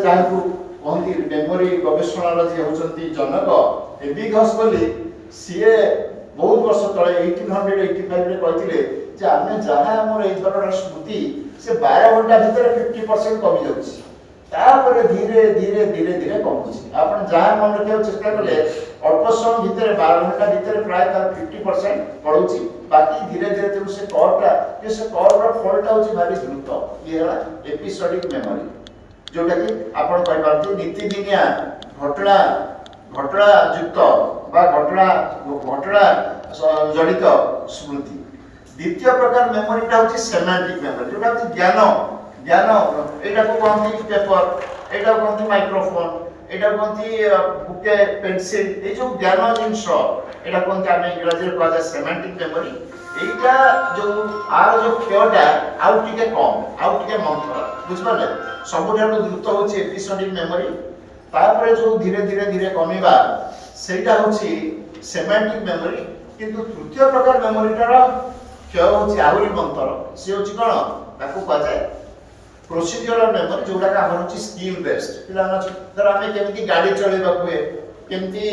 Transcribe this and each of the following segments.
ଯାହାକୁ କହନ୍ତି ମେମୋରି ଗବେଷଣାର ଯିଏ ହେଉଛନ୍ତି ଜନକ ଏବି ଘୋଷ ବୋଲି ସିଏ ବହୁତ ବର୍ଷ ତଳେ 1885 ରେ କହିଥିଲେ ଯେ ଆମେ ଯାହା ଆମର ଏଇ ଧରଣର ସ୍ମୃତି ସେ 12 ଘଣ୍ଟା ଭିତରେ 50% କମି ଯାଉଛି, ତାପରେ ଧୀରେ ଧୀରେ ଧୀରେ ଧୀରେ କମୁଛି। ଆପଣ ଯାହା ମନେ ରଖିବାକୁ ଚେଷ୍ଟା କଲେ ଅଳ୍ପ ସମୟ ଭିତରେ 12 ଘଣ୍ଟା ଭିତରେ ପ୍ରାୟ ତାର 50% ପଳଉଛି, ବାକି ଧୀରେ ଧୀରେ ତେଣୁ ସେ କର୍ଭର ଫଳଟା ହେଉଛି ଭାରି ଦ୍ରୁତ। ଇଏ ହେଲା ଏପିସୋଡିକ୍ ମେମୋରି, ଯୋଉଟା କି ଆପଣ କହିପାରନ୍ତି ନୀତିଦିନିଆ ଘଟଣା ଯୁକ୍ତ ବା ଘଟଣା ଜଡ଼ିତ ସ୍ମୃତି। ଦ୍ୱିତୀୟ ପ୍ରକାର ମେମୋରିଟା ହେଉଛି ସେମାଣ୍ଟିକ୍ ମେମୋରି, ଯୋଉଟା ହେଉଛି ଜ୍ଞାନ ଏଇଟାକୁ କହନ୍ତି ପେପର, ଏଇଟାକୁ କହନ୍ତି ମାଇକ୍ରୋଫୋନ, ଏଇଟାକୁ କହନ୍ତି ବୁକେ ପେନସିଲ, ଏଇ ଯୋଉ ଜ୍ଞାନ ଜିନିଷ ଏଇଟା କହନ୍ତି ଆମେ ଇଂରାଜୀରେ କୁହାଯାଏ ସେମାଣ୍ଟିକ୍ ମେମୋରି। এইটা আর ক্ষয়টা আউ টিকে কম আউ টিকে মন্থর বুঝিপারে ସବୁଠାରୁ ଦ୍ରୁତ ହେଉଛି ଏପିସୋଡିକ୍ ମେମୋରି। ତାପରେ ଯୋଉ ଧୀରେ ଧୀରେ ଧୀରେ କମିବା ସେଇଟା ହେଉଛି ସେମାଣ୍ଟିକ୍ ମେମୋରି। କିନ୍ତୁ ତୃତୀୟ ପ୍ରକାର ମେମୋରିଟାର କ୍ଷୟ ହେଉଛି ଆହୁରି ମନ୍ଥର, ସେ ହେଉଛି କ'ଣ ତାକୁ କୁହାଯାଏ ପ୍ରୋସିଡିଓରାଲ ମେମୋରି, ଯୋଉଟାକି ଆମର ହେଉଛି ସ୍କିଲ୍ ବେସ୍ଡ। ପିଲାମାନେ ଧର ଆମେ କେମିତି ଗାଡ଼ି ଚଳେଇବାକୁ ହୁଏ, କେମିତି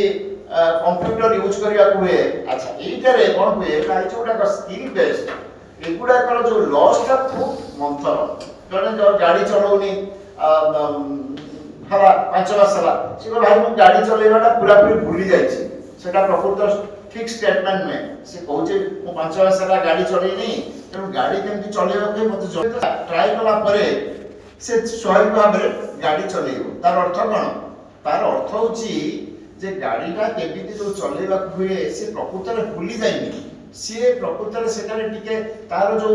कंप्यूटर यूज करिया हुए, अच्छा एइटारे कोन हुए ना ए जोटाक स्किल बेस्ड एगुडाकर जो लॉस टा खूब मंथर। जने जो गाड़ी चलाउनी हला 5 मास हला से भाई मु गाड़ी चलेबाटा पूरा पूरी भूली जाईछि, सेटा प्रकृत ठीक स्टेटमेंट में से कहूचे मु 5 मास हला गाड़ी चलेनी, तेनु गाड़ी केमति चलेबा के मते ट्राई कला परे से स्वाभाविक भाव में गाड़ी चलेइबो। तार अर्थ कोन? तार अर्थ होछि जे गाड़ीटा केमिति जो चलेबा हुए से प्रकृत में भूली जाइनि, सी प्रकृत में सेटारे टिके तार जो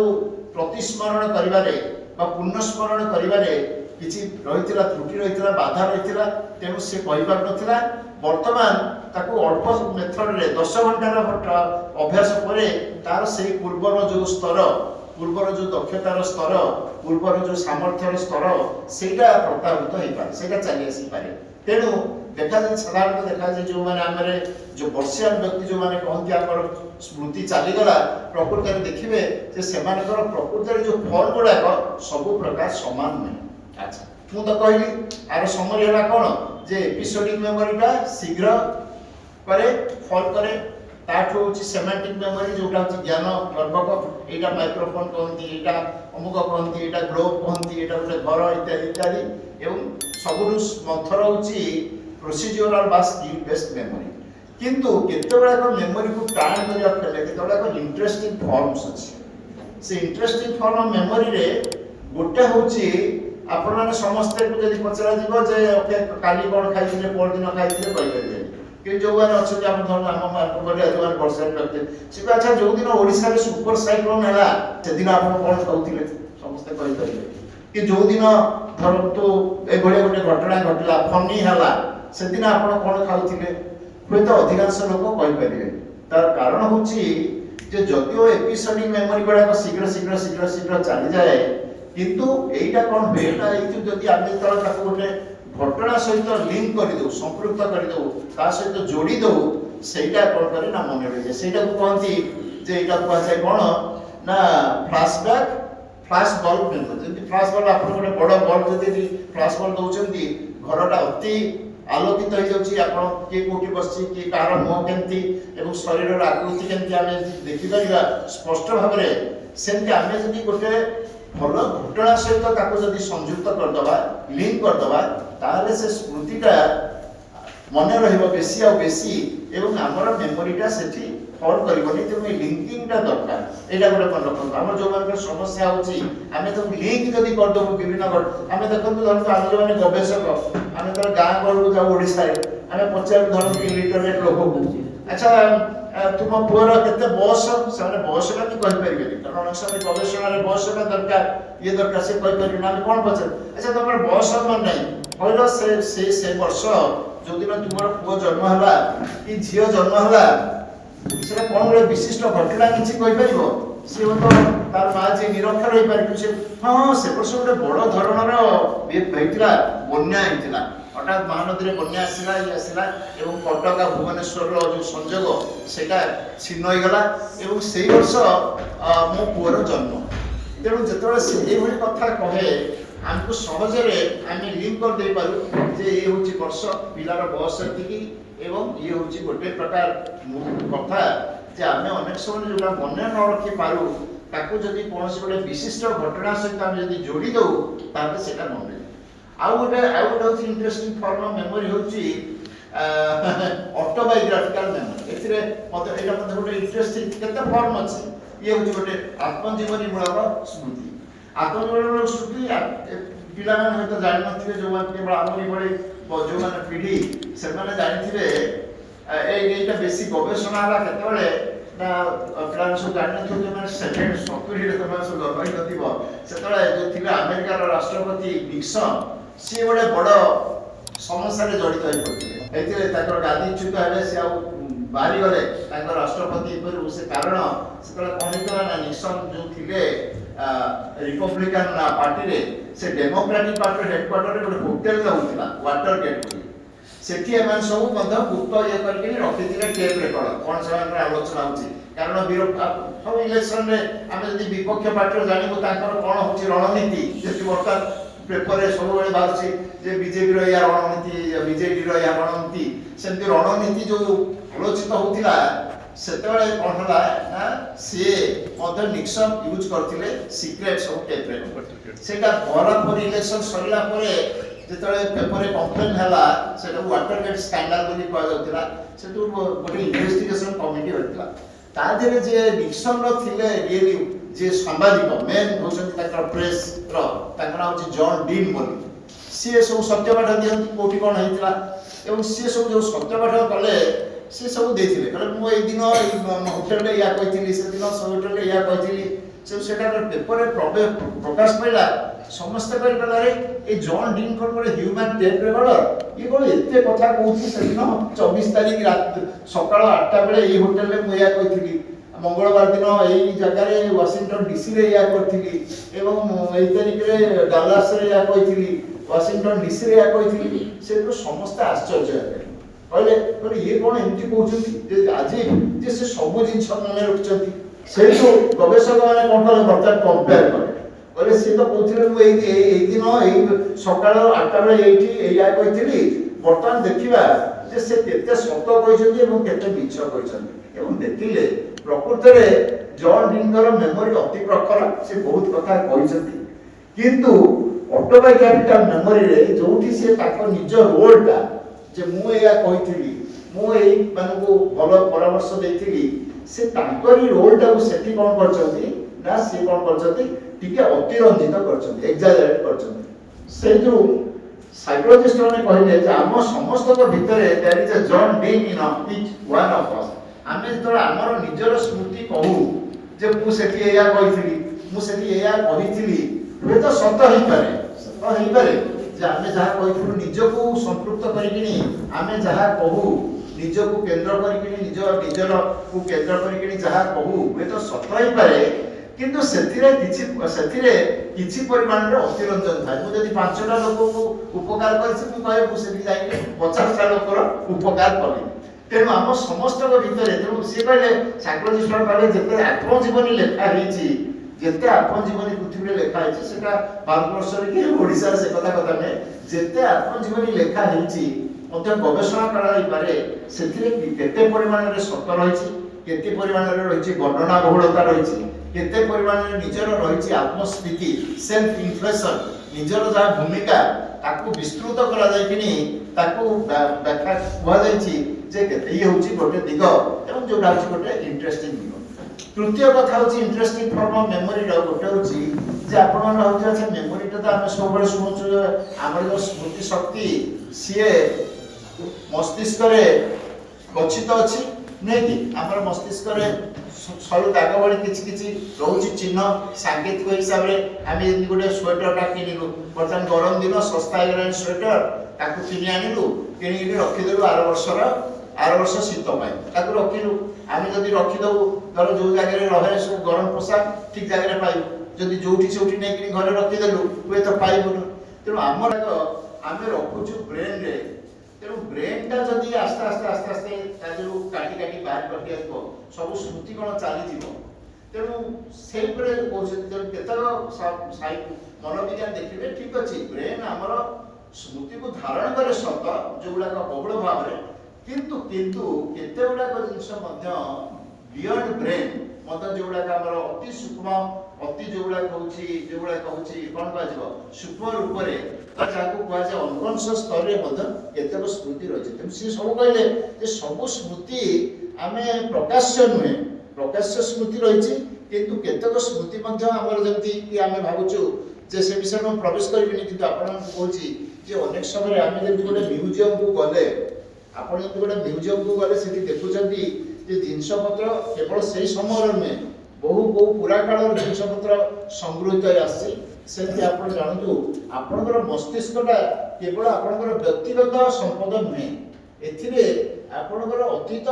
प्रतिस्मरण करिबारे बा पुनस्मरण करिबारे किछि रहितला त्रुटि रहितला बाधा रहितला, तेनु से कहि पार नथिला। वर्तमान ताकू अल्प मेथड रे 10 घंटा अभ्यास परे तार सेही पूर्वर जो स्तर, पूर्वर जो दक्षतार स्तर, पूर्वर जो सामर्थ्यर स्तर सेटा प्रतापित होई पारे, सेटा चली आसी पारे। तेनु देखा जाए साधारणतः देखा जाए जो माने आमरे जो वर्षियान व्यक्ति जो माने कहंती आमर स्मृति चली गला प्रकृत में देखिबे जे सेमानकर प्रकृत रे जो फल गुडाक सब प्रकार समान नहीं। अच्छा मु तो कहली आर समरी हला कोन जे एपिसोडिक मेमोरीटा शीघ्र करे फल करे, ताठो होची सेमांटिक मेमोरी जोटा होची ज्ञान गर्भक, एटा माइक्रोफोन कहंती, एटा अमुक कहंती, एटा ग्लोब कहंती, एटा गोटे घर इत्यादि इत्यादि। एवं सबुरु मंथर होची प्रोसीड्यूरल बा स्किल बेस्ड मेमोरी। किंतु केतेबेला को मेमोरी को टाइम करिया फेले केतेबेला को इंटरेस्टिंग फॉर्म्स अछि। से इंटरेस्टिंग फॉर्म मेमोरी रे गोटे होची आपण माने समस्त को जदी पचरा जीवो जे ओके काली कोन खाइथिले पर दिन खाइथिले कहि परिबे कि जो माने अछि जे आपण धर हम मार्क बढिया जो माने वर्षा करते से अच्छा जो दिन ओडिसा रे सुपर साइक्लोन हला से दिन आपण कोन खाउथिले समस्त कहि परिबे कि जो दिन धरतु ए भलिया गोटे घटना घटला फनी हला से दिन आपण कोन खाउथिले हुए तो अधिकांश लोक कहि परिबे। तार कारण होची जे जदियो एपिसोडिक मेमोरी गुडा शीघ्र शीघ्र शीघ्र शीघ्र चली जाए, किंतु एटा कोन बेटा एतु जदी आमे तळ ताको गोटे घटना सहित लिंक कर दो, संपृक्त कर दो, ता सहित जोड़ी दो, सेटा कोन करे ना मने रहे। सेटा को कहंती जे एटा को आछे कोन ना फ्लैशबैक फ्लैश बल्ब मेमोरी। जदी फ्लैश बल्ब आपण गोटे बड़ बल्ब जदी फ्लैश बल्ब दोउचंती घरटा अति आलोकित हो जाउची, आपण के कोठी बसची के कार मुह केमती एवं शरीर आकृति केमती आमे देखि परिबा स्पष्ट भाव रे। सेमती आमे जदी गोटे भल घटना सहित ताको जदी संयुक्त कर दबा, लिंक कर दबा, ताले से स्मृतिटा मने रहिबो बेसी आ बेसी एवं हमर मेमोरीटा सेठी फॉल करबोनी। तेनु लिंकिंगटा दरकार। एटा गोटे मन रखन हमर जो मानकर समस्या होची आमे तो लिंक जदी कर दबो विभिन्न आमे देखंतु धरतो आमे जो माने गवेषक आमे तो गां गळू जाऊ ओडिसा रे आमे पचार धरतो इलिटरेट लोक को अच्छा तुम पुअर केते बयस से बयसटा भी कहि परिबे कारण से गवेषणा रे बयसटा दरकार ये दरकार से कहि परिबे ना कोन पचार अच्छा तमर बयस मन नै कहलो से वर्ष जो दिन तुमर पुओ जन्म हला कि झियो जन्म हला से कोन रे विशिष्ट घटना किछि कहि परिबो से तो तार मा जे निरक्षर होई पारि से हां से वर्ष गोटे बड़ धरणर हेतिला बन्या हेतिला हठात महानदी रे बन्या आसिला ये आसिला एवं कटक भुवनेश्वर रो जो संयोग सेटा छिन्न होई गला एवं सेही वर्ष मो पुओर जन्म। तेणु जेतबेले से एभली कथा कहे आमको सहजरे आमे लिंक कर दे पारू जे ये होची वर्ष पिलार बयस एतिकी एवं ये होची गोटे प्रकार कथा जे आमे अनेक समय जोटा मन न रखी पारू ताकू जदि कोनोसी गोटे विशिष्ट घटना सहित आमे जदि जोड़ी दउ ताके सेटा मन आउ गोटे होची इंटरेस्टिंग फॉर्म ऑफ मेमोरी होची ऑटोबायोग्राफिकल मेमोरी एथिरे मते एटा मते गोटे इंटरेस्टिंग केते फॉर्म अछि ये होची गोटे आत्मजीवनी मूलक स्मृति आत्मजीवनी स्मृति पिला माने हयतो जानि नथिबे जो माने केवल आमरी बळे जो माने पीढ़ी से माने जानिथिबे एटा बेसी गवेषणा हला केतेबेले ना पिला सब जानि नथिबे जो माने सेकेंड सप्तरी रे तमा सब गवाई नथिबो सेतळे जो थिले अमेरिका रो राष्ट्रपति निक्सन सी गोटे बड़ समस्या रे जड़ित होई पड़थिले एतिले ताकर गादीच्युत हेले से आ बारी गले ताकर राष्ट्रपति पर से कारण सेतळे कोनितला ना निक्सन जो थिले रिपब्लिकन पार्टी रे से डेमोक्रेटिक पार्टी हेडक्वार्टर रे गोटे होटल रहउतिला वाटर गेट सेठी एमान सब बंध गुप्त ये करके रखिथिले टेप रेकॉर्ड कोन समय आलोचना होची कारण विरोध सब इलेक्शन रे आमे जदी विपक्ष पार्टी रो जानिबो ताकर कोन होची रणनीति जेति वर्तमान पेपर रे सब बेले बारसी जे बीजेपी रो या रणनीति बीजेडी रो या रणनीति सेमति रणनीति जो आलोचित होतिला सेतबेले कोन हला ना से मदर निक्सन यूज करथिले सीक्रेट सब टेप रेकॉर्ड सेटा भरा पर इलेक्शन सरिला परे जेतले पेपर रे कंप्लेन हला सेटा वाटर गेट स्कैंडल बोली कह जाउतिला सेटु गोटे इन्वेस्टिगेशन कमिटी होतिला ता देरे जे निक्सन रो थिले रियली जे सांबादिक मेन होसन ताकर प्रेस रो ताकर नाम जे जॉन डीन बोली से सब सत्यपाठ दियंती कोठी कोन हेतिला एवं से सब जो सत्यपाठ कले से सब देथिले कले मो ए दिन होटल रे या कहिथिली से दिन होटल रे या कहिथिली से सेटा पेपर रे प्रकाश पाइला समस्त कर गला रे ए जॉन डीन कोन करे ह्यूमन टेप रेकॉर्डर ये कोन एते कथा कहूची से दिन 24 तारिख रात सकाळ 8टा बेले ए होटल रे मोया कहिथिली मंगलवार दिन एई जगह रे वाशिंगटन डीसी रे या करथिली एवं एई तारिख रे डालास रे या कहिथिली वाशिंगटन डीसी रे या कहिथिली से तो समस्त आश्चर्य कहले ये कोन एमती कहउछंती जे आजी जे से सब जिंस माने रखचंती से जो गवेषक माने कोन करता कंपेयर करे कहले से तो कहथिले मु एई दिन एई सकाळ 8टा बेले एठी एया कहिथिली वर्तमान देखिबा जे से केते सत कहिसंती एवं केते मिछ कहिसंती एवं देखिले प्रकृति रे जॉन डिंगर मेमोरी अति प्रखर से बहुत कथा कहिसंती किंतु ऑटोबायोग्राफिकल मेमोरी रे जोठी से ताको निज रोलटा जे मु एया कहिथिली मु एई मानको भलो परामर्श देथिली से ताकरी रोलटा को सेठी कोन करचंती ना से कोन करचंती टिके अतिरंजित करचंती एक्साजरेट करचंती से जो साइकोलॉजिस्ट माने कहले जे हम समस्त को भीतरे there is a John Dean in each one of us आमे तो हमर निजर स्मृति कहू जे मु सेठी एया कहिथिली मु सेठी एया कहिथिली हे तो सत हेई पारे जे आमे जहा कहिथु निजको संतृप्त करिकिनी आमे जहा कहू निजको केंद्र करिकिनी निजर को केंद्र करिकिनी जहा कहू हे तो सत हेई पारे किंतु सेथिरे किछि परिमाण रे अतिरंजन थाय मु जदी 5टा लोक को उपकार करछि मु कहे मु सेठी जाई 50टा लोकर उपकार करी तेनु हम समस्त को भीतर तेनु से कहले साइकोलॉजिस्ट कहले जेते आत्मजीवनी लेखा हेछि जेते आत्मजीवनी पृथ्वी रे लेखा हेछि सेटा भारतवर्ष रे कि ओडिसा रे से कथा ने जेते आत्मजीवनी लेखा हेछि मते गवेषणा कराई पारे सेथिरे केते परिमाण रे सत्य रहिछि केते परिमाण रे रहिछि गणना बहुलता रहिछि केते परिमाण रे निजर रहिछि आत्मस्फीति सेल्फ इन्फ्लेशन निजर जा भूमिका ताकू विस्तृत करा जाय किनी ताकू व्याख्या हुआ जायछि जे केते ई होछि गोटे दिग एवं जोडा होछि गोटे इंटरेस्टिंग दिग तृतीय कथा होछि इंटरेस्टिंग फॉर्म ऑफ मेमोरी रो गोटे होछि जे आपण होछि अच्छा मेमोरी तो हम सब बळे सुनछु हमर जो स्मृति शक्ति सीए मस्तिष्क रे गच्छित अछि नै कि हमर मस्तिष्क रे सरू दाग बळी किछि रहउछि चिन्ह सांकेतिक हिसाब रे आमे यदि गोटे स्वेटर टा किनिलु बर्तन गरम दिन सस्ता हेगला स्वेटर ताकू किनि आनिलु किनि रखि देलु आर वर्ष शीत पाई ताकू रखिलु आमे जदी रखि दउ धर जो जगह रे रहे सो गरम पोशाक ठीक जगह रे पाइबु जदी जोठी सोठी नै किनि घरे रखि देलु हुए तो पाइबु तेनु हमर आमे रखुछु ब्रेन रे तेनु ब्रेन टा जदी आस्ते आस्ते ताजु काटी बाहर करके आसबो सब स्मृति कोन चाली जीवो तेणु से मनोविज्ञान देखिए ठीक अच्छे ब्रेन आमर स्मृति को धारण करे सत जो गुड़ाक बहुल भाव में किंतु किंतु केते गुड़ाक जिनस बियॉन्ड ब्रेन जो गुड़ाक आमर अति सूक्ष्म अति जो गुड़ाक कौन कह सूक्ष्म रूप से कहुए अनकॉन्शियस स्तर में केतक स्मृति रही है सी सब कहले सब स्मृति आम प्रकाश्य नुहे प्रकाश्य स्मृति रही किंतु केतक स्मृति आमर जमी आम भावुँ जे से विषय में प्रवेश करें कि कहूँ अनेक समय आम जब गोटे म्यूजियम को गले आप गोटे म्यूजियम को गले से देखुं जिनपतर केवल से समय नुहे बहु बहु पुरा काल जिनपतर संगृहित आसी आप जानतु आपणकर मस्तिष्कटा केवल आपणकर व्यक्तिगत संपद नुहे एथिरे आपणकर अतीत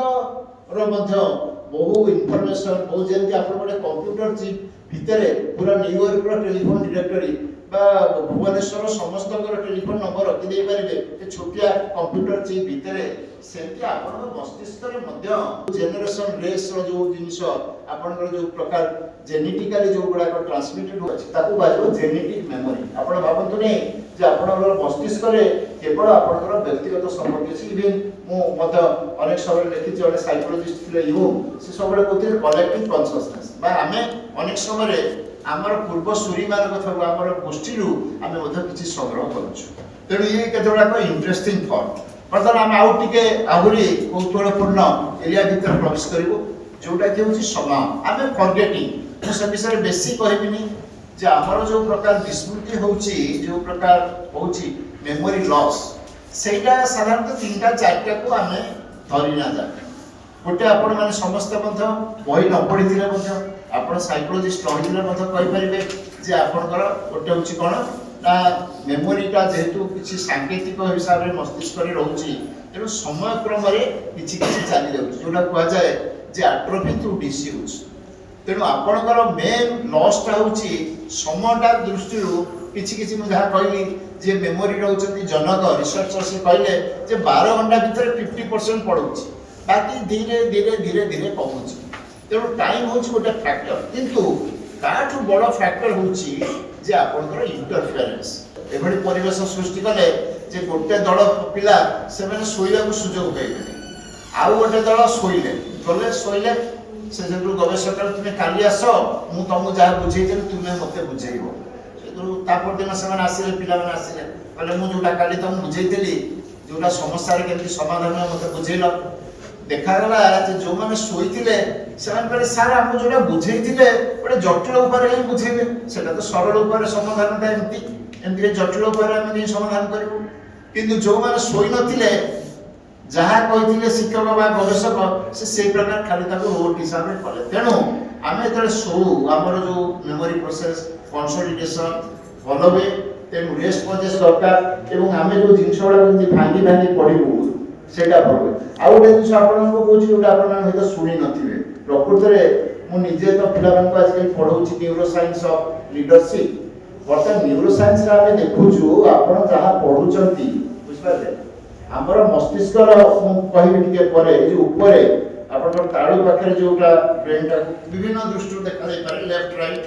बहु इनफॉरमेशन बहु जमी आप कंप्यूटर चिप भितर पूरा न्यूयॉर्क टेलीफोन डायरेक्टरी भुवनेश्वर समस्त टेलीफोन नंबर रखिदे पारे छोटिया कंप्यूटर चिप भितर सेमती आप मस्तिष्क जेनेरेशन रेस जो जिनस आप जो प्रकार जेनेटिकली जो गुड़ाक ट्रांसमिटेड हो जेनेटिक मेमोरी आप भावतु नहीं जे आप मस्तिष्क केवल आप व्यक्तिगत संपत्ति अच्छी इवेन मुझे अनेक समय देखी जड़े साइकोलोजिस्ट थे यूंग से सब कहते कलेक्टिव कन्सियसनेस आम अनेक समय आमर पूर्व सूरी मान कथा आम गोष्ठी आम किसी संग्रह करुँ तेणु ये केतक इंटरेस्टिंग थॉट बर्तमान आम आउ टे आहरी कौतूहलपूर्ण एरिया भितर प्रवेश करूँ जोटा कि हूँ समय आम फॉरगेटिंग से विषय बेसी कहबिनी जे आमर जो प्रकार विस्मृति होची जो प्रकार होची मेमोरी लॉस सेटा साधारणतः 3टा 4टा को आम धरी ना जाए गोटे आपण मैंने समस्त बही न पढ़ी आप साइकोलोजिस्ट रही जे आपणकर गोटे हूँ कौन ना मेमोरीटा जेहेतु किसी सांकेतिक हिसाब से मस्तिष्क रोचे तेणु समय क्रम किसी चली जोटा कहुए जे आट्रोफी थ्रू डिसयूज तेणु आपणकर मेन लॉसटा हूँ समयटा दृष्टि किसी जहाँ कहली जे मेमोरी रोचे जनक रिसर्चर से कहले जे 12 घंटा भितर 50% पड़ोची बाकी धीरे धीरे धीरे धीरे कमुची तेणु टाइम हूँ गोटे फैक्टर किंतु ताठू बड़ फैक्टर हूँ जे आपणकर इंटरफेरेंस एभली परिवेश सृष्टि कले जे गोटे दल पिला से शोइबा सुजोग पाइबे आउ गोटे दल शोइले गले शोइले से जो गवेषक तुम्हें काली आस मु तुमको जहाँ बुझे तुम्हें मत बुझेब तापर दिन से आसिले पिला आसिले कहले मुझे जोटा काली तुम बुझेली जोटा समस्या केमती समाधान मत बुझेल देखागला जो मैंने शोते से सार आम जो बुझे गोटे जटिल उपाय ही बुझेबे से तो सरल उपाय समाधान एमती जटिल उपाय समाधान करूँ किंतु जो मैंने शोई नथिले जहाँ कही शिक्षक बा गवेषक से प्रकार खाली रोड हिसाब से कले तेणु आम जो शो आमर जो मेमोरी प्रोसेस कंसोलिडेशन भल हुए तेणु रेस्ट प्रोसेस दरकार और आम जो जिन भांगी भांगी पढ़ू से भल हुए आउ गोटे जिन आपको जोटा आप शुणी नथिबे प्रकृत में मुझे तो पिला आजकल पढ़ाऊँ न्यूरोसाइंस ऑफ लीडरशिप बर्तमान न्यूरोसाइंस आम देखुचु आप जहाँ पढ़ुंट बुझे आमर मस्तिष्क कहबी आप तालु पाखे जोटा ब्रेनटा विभिन्न दृष्टि देखा जाए लेफ्ट राइट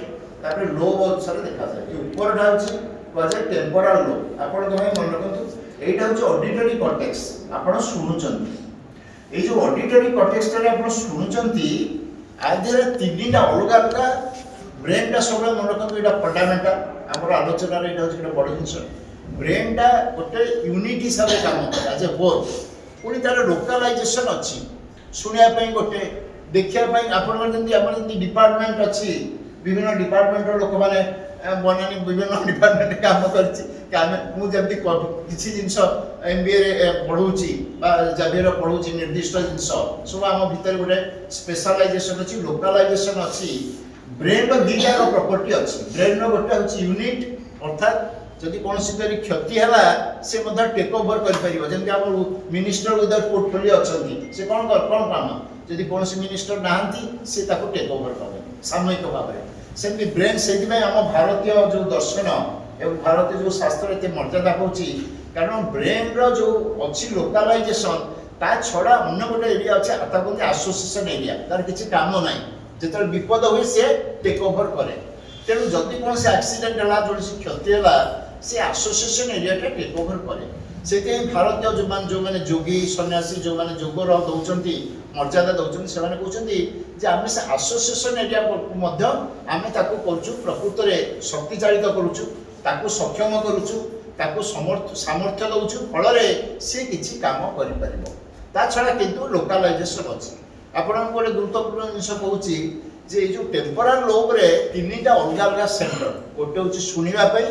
लोब अनुसार देखा जाए ऊपरटा हूँ कहुए टेम्पोराल लोब आप मन रखु यहाँ हूँ ऑडिटरी कॉर्टेक्स आप शुणुंट ये जो ऑडिटरी कॉर्टेक्सटा आप शुणुंट आधे 3टा अलग अलग ब्रेनटा सब मन रखु यहाँ फंडामेंटाल आम आलोचना यहाँ हूँ बड़ जिन ब्रेनटा गोटे यूनिट हिसाब से काम करे एज ए होल पुणी तार लोकालाइजेशन अच्छी शुणापी गोटे देखापी आप डिपार्टमेंट अच्छी विभिन्न डिपार्टमेंट लोक मैंने बनानी विभिन्न डिपार्टमेंट काम करमती किसी जिन MBA पढ़ाऊँगी जाभियर पढ़ाऊँगी निर्दिष्ट जिन सब आम भितर गोटे स्पेशलाइजेशन अच्छी लोकालाइजेशन अच्छी ब्रेन दुईटा प्रॉपर्टी अच्छी ब्रेन गोटे हूँ यूनिट अर्थात जदि कौन क्षति है से टेक ओवर करमती आप मिनिस्टर विदाउट पोर्टफोलियो अच्छा से कौन काम जदि कौन मिनिस्टर नहांती से टेक ओवर कर सामयिक भाव में सेमती ब्रेन से आम भारतीय जो दर्शन एवं भारतीय जो शास्त्र एत मर्यादा होची कारण ब्रेन रो जो अच्छी लोकालाइजेशन ता छड़ा अन्य गोटे एरिया अच्छे कहते आसोसिएशन एरिया तार किसी काम ना जिते विपद हुए सी टेक ओवर करे तेणु जदि कौन से एक्सीडेंट है जो क्षति है सी आसोसिएशन एरिया टेक ओवर करे से भारतीय जो मैंने जोगी सन्यासी जो मैंने जोगर दौरान मर्यादा दौरान से कहते आम से आसोसिएशन एरिया आम प्रकृत में शक्तिचालित करुचु सक्षम करुचु सामर्थ्य दौचु फल सी किसी काम कर छड़ा किंतु लोकालाइजेशन अच्छी आपको गोटे गुरुत्वपूर्ण जिन कहूँ जो टेम्पोराल लोब रे तीनटा अलग अलग सेंटर गोटे हूँ शुणापी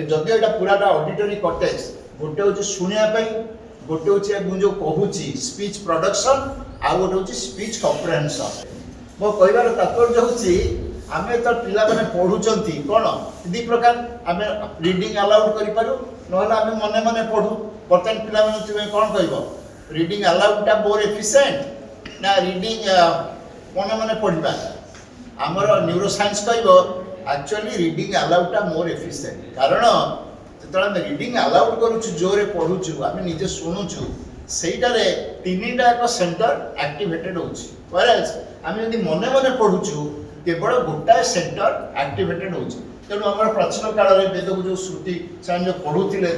जदि यहाँ पूराटा ऑडिटरी कटेज गोटे हूँ शुणापी गोटे हूँ जो कहूँ स्पीच प्रोडक्शन आउ गोटे हूँ स्पीच कम्प्रेहेंशन मो कहबार तात्पर्य हूँ आम तो पिला मैंने पढ़ुंट कौन दी प्रकार आम रिडिंग अलाउड करूँ ना आम मने मने पढ़ू बर्तमान पिला तुम्हें कौन कह रिडिंग अलाउडा मोर एफिशिएंट ना रिडिंग मने मने पढ़ा आमर न्यूरो साइंस कह एक्चुअली रिडिंग अलाउडा मोर एफिशिएंट कारण जो आम रिडिंग अलाउड करुचु जोरे पढ़ुचु आम निजे शुणुचु सेटार तीनटा एक सेंटर एक्टिवेटेड होम जब मने मने पढ़ुचु केवल गोटाए सेंटर एक्टिवेटेड हो तेणु आम प्राचीन काल में वेद को जो श्रुति से पढ़ुले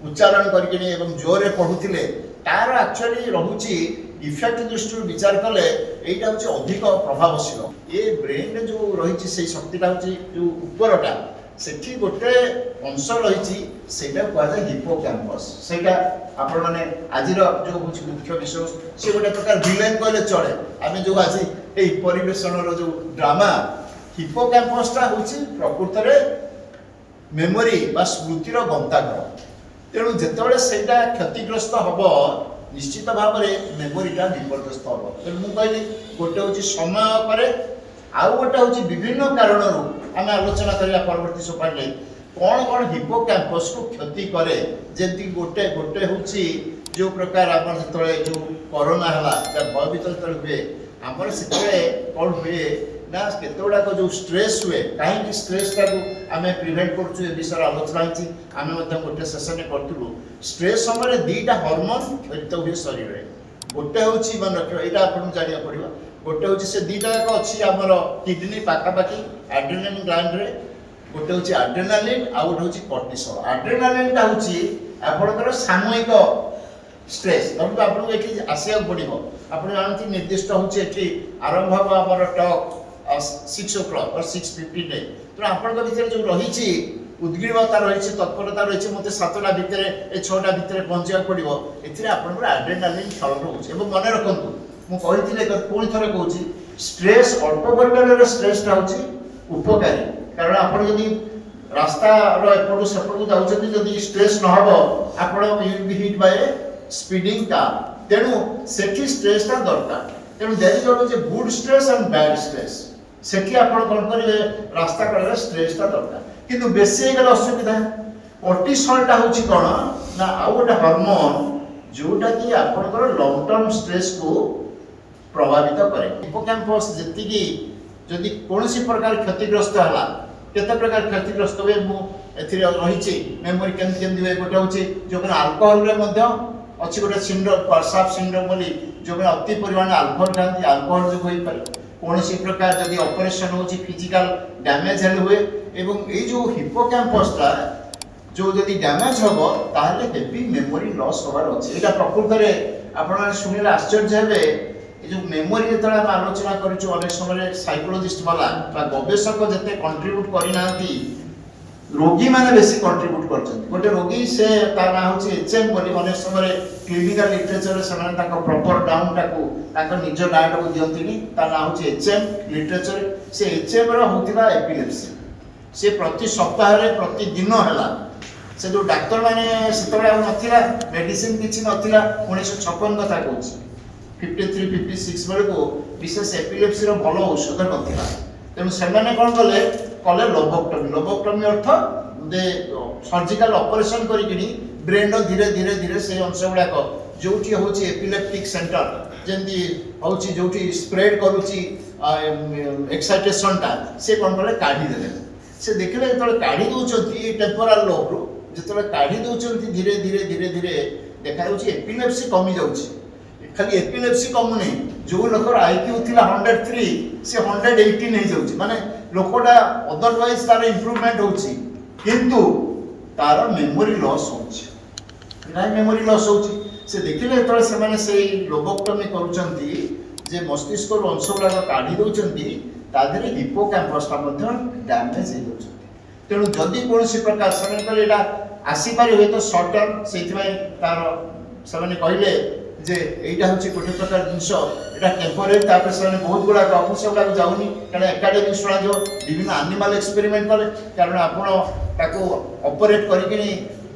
उच्चारण करके जोरे पढ़ुले तार एक्चुअली रोचे इफेक्ट दृष्टि विचार कले यहाँ हूँ अधिक प्रभावशील ये ब्रेन जो रही से शक्तिटा हूँ जो उपरटा से गोटे अंश रही कहुए हिप्पोकैम्पस से आपण मैंने आज जो मुख्य विषय से गोटे प्रकार विलेन कहले चले आम जो आज ये परिवेशन जो ड्रामा हिप्पोकैम्पसटा हूँ प्रकृत में मेमोरी बा स्मृतिर गंताघर तेणु जिते से क्षतिग्रस्त हम निश्चित भाव में मेमोरीटा विपर्यस्त हम तेणु मुझे कहली गोटे हूँ समय पर आउ गोटे हूँ विभिन्न कारण आम आलोचना करवा परवर्ती सोपान कौन कौन हिप्पोकैम्पस को क्षति करे जमी गोटे गोटे हूँ जो प्रकार आप जो कोरोना है भयभीत जो हुए आमर से कौन हुए ना केतगुड़ाक जो स्ट्रेस हुए कहीं स्ट्रेसटा को आम प्रिभेन्ट करुँ विषय आलोचना होती आम गोटे सेसन करूँ स्ट्रेस समय दुईटा हर्मोन क्षरित हुए शरीर में गोटे हूँ मन रख यहाँ आपको जाना पड़ो गोटे हूँ से दुईटा जाक अच्छी आमर किडनी पाखापाखि एड्रेनालिन ग्लैंड रे गोटे हूँ एड्रेनालिन आ गोटे हूँ कॉर्टिसोल एड्रेनालिनटा हूँ आपंकर सामूहिक स्ट्रेस धरत आपको ये आसवा पड़ो आप जानते निर्दिष्ट हूँ ये आरंभ हम आम टक 6 o'clock और 6:15 तेणु आपण भर जो रही उद्ग्रीवता रही तत्परता रही मत 7टा भितर ए 6टा भितर पहुँचा पड़ो ए एड्रेनालिन क्षरण हो मन रखु मुझे पुणी थे कहूँ स्ट्रेस अल्प परिमाण स्ट्रेसटा हूँ उपकारी कारण आपड़ जदि रास्ता एपटू सेपटू जाऊँच जदि स्ट्रेस नहब आप हिट बाय स्पीडिंग कार तेणु से स्ट्रेसटा दरकार तेणु there is good stress and bad stress सेठी आपण कौन करेंगे रास्ता कड़े स्ट्रेसटा दरकार किंतु बेसी गले असुविधा कॉर्टिसोलटा हूँ कौन ना आउ गोटे हार्मोन जोटा कि आपंकर लंग टर्म स्ट्रेस को प्रभावित करे हिप्पोकैम्पस जी जदि कौन प्रकार क्षतिग्रस्त है केते प्रकार क्षतिग्रस्त हुए मुझे रही मेमोरी केमती हुए गोटे हूँ जो आल्कोहल अच्छी गोटे सिंड्रोम परसाप सिंड्रोम बोली जो अति परिमाण आल्कोहल खाती आल्कोहल जो हो पारे कौन प्रकार जदि ऑपरेशन हो फिजिकल डैमेज हुए एवं ये जो हिप्पोकैम्पसटा जो जदि डैमेज हम ताहले हेवी मेमोरी लॉस होबार अच्छे यहाँ प्रकृत में आप शुणिले आश्चर्य हे जो मेमोरी जो आम आलोचना करूँ अनेक समय साइकोलोजिस्ट वाला गवेषक जिते कंट्रीब्यूट करना रोगी मैंने बेसी कंट्रीब्यूट कर गोटे रोगी से ना हूँ एचएम बोली अनेक समय क्लिनिकल लिटरेचर से प्रॉपर डाउन टाक निज डाटा को दिखती ना हूँ एचएम लिटरेचर से एचएम होता एपिलेप्सी से प्रति सप्ताह प्रतिदिन है से जो डाक्तर मैंने से नाला मेडिसिन किसी नाला 1956 कथा कहूँ 53-56 बेलू विशेष एपिलेप्सी भल औषध नाला तेणु से कौन कले कले लोबोक्टमी अर्थ दे सर्जिकल ऑपरेशन करी ब्रेन धीरे धीरे धीरे से अंश गुड़ाक जो हूँ एपिलेप्टिक सेंटर जमी हूँ जो स्प्रेड करुच्ची एक्साइटेशनटा से कौन कले काढ़ीदे से देखिले जो काढ़ी दौरान टेम्पोराल लोब्रु जो काढ़ी दौरान धीरे धीरे धीरे धीरे देखा एपिलेप्सी कमी जाऊँगी खाली एपिलेप्सी कमुनी जो लोकर आईक्यू थिला 103 से 118 हो जाउची माने लोकटा अदरवाइज तार इंप्रूवमेंट होची किंतु तार मेमोरी लॉस होची ना मेमोरी लॉस होची से देखिले तो से माने से लोबोक्टमी करूचंती जे मस्तिष्क रो अंश गुडा काढी दउचंती ता देरे हिप्पोकैम्पस ता मध्ये डैमेज हे दउचंती तेणु जदि कोनोसी प्रकार से कले एटा आसी पारे होय तो शॉर्ट टर्म सेथिबाई तार से कहले जे एटा होची कोटे प्रकार जिंस एटा टेम्परेरी तापर से बहुत गुडा ऑफिस गुडा जाउनी कारण एकेडमिक सुना जो विभिन्न एनिमल एक्सपेरिमेंट करे कारण आपण ताको ऑपरेट करिकनी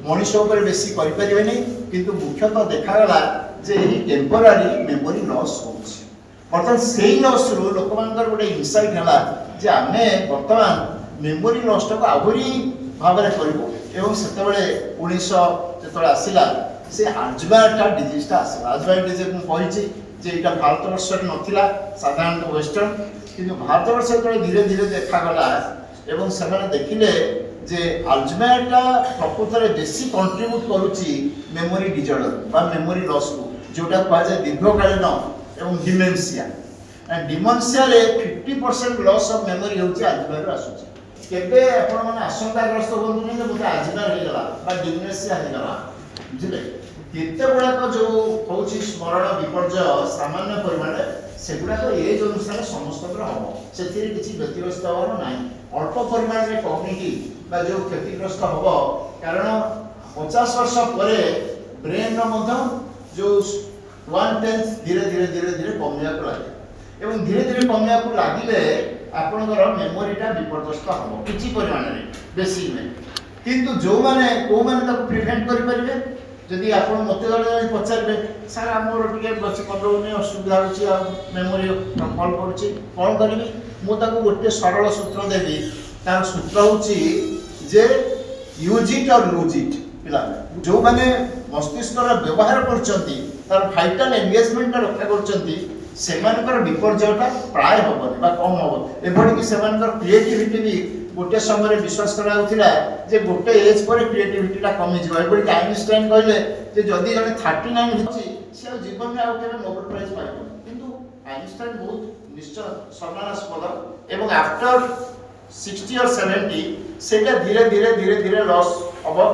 मनुष्य ऊपर बेसी करि परिबे नै किंतु मुख्यतः देखा गला जे एही टेम्परेरी मेमोरी लॉस होची बर्तमान सेही लॉस रो लोकमानकर गोटे इनसाइट हला जे आमे वर्तमान मेमोरी लॉस को आहुरी भाबरे करबो एवं सेतबेले 1900 जेतबेले आसिला से अल्जाइमर डिजीज ता आसिला अल्जाइमर डिजीज को कहिछि जे एटा भारत वर्ष नथिला साधारण वेस्टर्न किंतु भारत वर्ष तो धीरे धीरे देखा गला एवं सेमाने देखिले जे अल्जाइमर ता प्रकृत रे बेसी कंट्रीब्यूट करूछि मेमोरी डिजॉर्डर बा मेमोरी लॉस को जोटा कहा जाय दीर्घकालीन एवं डिमेंशिया एंड डिमेंशिया रे 50% लॉस ऑफ मेमोरी होछि अल्जाइमर रो आसुछि केबे आपण माने आशंकाग्रस्त होनु नै जे मते अल्जाइमर हे गला बा डिमेंशिया हे गला बुझले केते बडा को जो होछि स्मरण विपर्जय सामान्य परिमाण सेगुडा को एज अनुसार समस्त पर हो सेथिरे किछि व्यतिग्रस्त होनो नाही अल्प परिमाण रे कॉग्निटिव बा जो क्षतिग्रस्त होबो कारण 50 वर्ष परे ब्रेन रो मध जो 1/10 धीरे धीरे धीरे धीरे कमिया को लागे एवं धीरे धीरे कमिया को लागिले आपनकर मेमोरीटा विपर्यस्त हो किछि परिमाण रे बेसी में किंतु जो माने को माने ताको प्रिवेंट करि परिबे जदि आपण मते जने पचारबे सर हमर टिके बच पडौनी असुविधा होछि आ मेमोरी कॉल करूछि कोन करबी मु ताको गोटे सरल सूत्र देबी तार सूत्र होछि जे यूज इट और लूज इट पिला जो माने मस्तिष्क रो व्यवहार करचंती तार वाइटल एंगेजमेंट रक्षा करचंती सेमानकर विपर्जयटा प्राय होबनी बा कम होबो एबडी कि सेमानकर क्रिएटिविटी भी गोटे समय विश्वास करा होथिला जे गोटे एज पर क्रिएटिविटी टा कमी जिवो एबडी कि आइंस्टाइन कहले जे जदी जने 39 होछि से जीवन में आ केबे नोबेल प्राइज पाइबो किंतु आइंस्टाइन बहुत निश्चय सम्मानास्पद एवं आफ्टर 60 और 70 सेटा धीरे धीरे धीरे धीरे लॉस होबो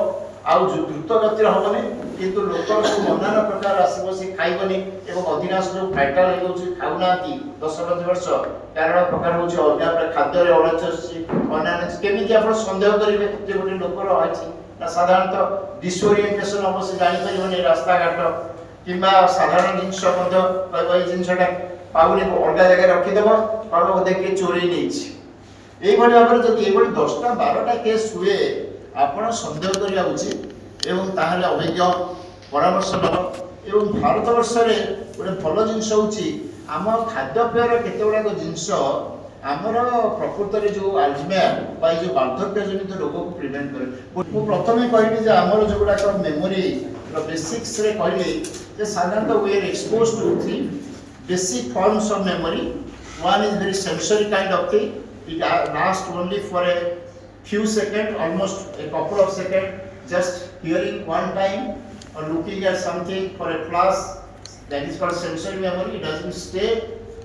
आउ द्रुत गति होबनी किंतु लोकर को मनाना प्रकार आसीबो से खाइबनी एवं अधिकांश जो फाइटल हे होछि खाउनाती 10 वर्ष कारण प्रकार होछि अलगा खाद्य रे अनचसी अनानस केमिति आपण संदेह करिवे जे गोटे लोकर अछि ना साधारणतः डिसओरिएंटेशन अवश्य जानि परिबनी रास्ता घाट किबा साधारण जिंस मध्य कहबै जिंसटा पाउनी अलगा जगह रखि देबो कहबो देखि चोरी नैछि एई भली भाबरे जदि एई भली 10टा 12टा केस हुए आपण संदेह करिया उचित एवं ताहले अभिज्ञ परामर्श नब एवं भारत वर्ष रे गोटे भल जिंस होछि आम खाद्यपेयर केते गुडा जिंस आमर प्रकृत रे जो अल्जाइमर बा जो वार्धक्य जनित रोग को प्रिवेंट करे मु प्रथमे कहिली जे आमर जो गुडा मेमोरी रो बेसिक्स रे कहिली जे साधारणतः we are exposed to three basic forms of memory one is very sensory kind of thing it last only for a few seconds, almost a couple of seconds, just hearing one time or looking at something for a flash, that is called sensory memory. It doesn't stay,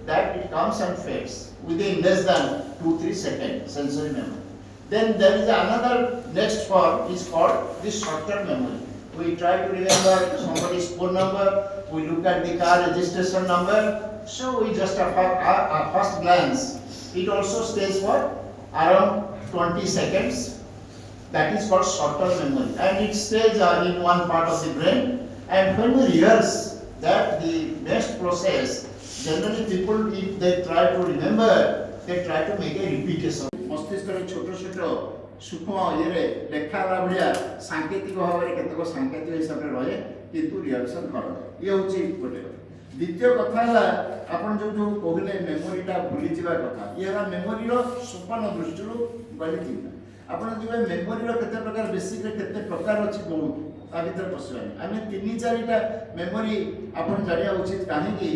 that it comes and fades within less than 2-3 seconds, sensory memory. Then there is another next form is called this short-term memory. We try to remember somebody's phone number, we look at the car registration number, so we just a first glance. It also stays for around 20 seconds. That is called short-term memory, and it stays in one part of the brain. And when we rehearse that, the next process, generally people, if they try to remember, they try to make a repetition. मस्तिष्क रे छोटो छोटो सूक्ष्म ये रे लेखा भालिया सांकेतिक भाव रे केतको सांकेतिक हिसाब रे रहे किंतु रिएक्शन कर ये होची गोटे द्वितीय कथा है आपण जो कहले मेमोरीटा भूली जिबा कथा ये है मेमोरी रो सोपान दृष्टिरो गली थिंगा आपण दिबे मेमोरी रो केते प्रकार बेसिक रे केते प्रकार अछि बहुत आ भीतर पसवानी आमे 3-4टा मेमोरी आपण जानिया उचित काहे कि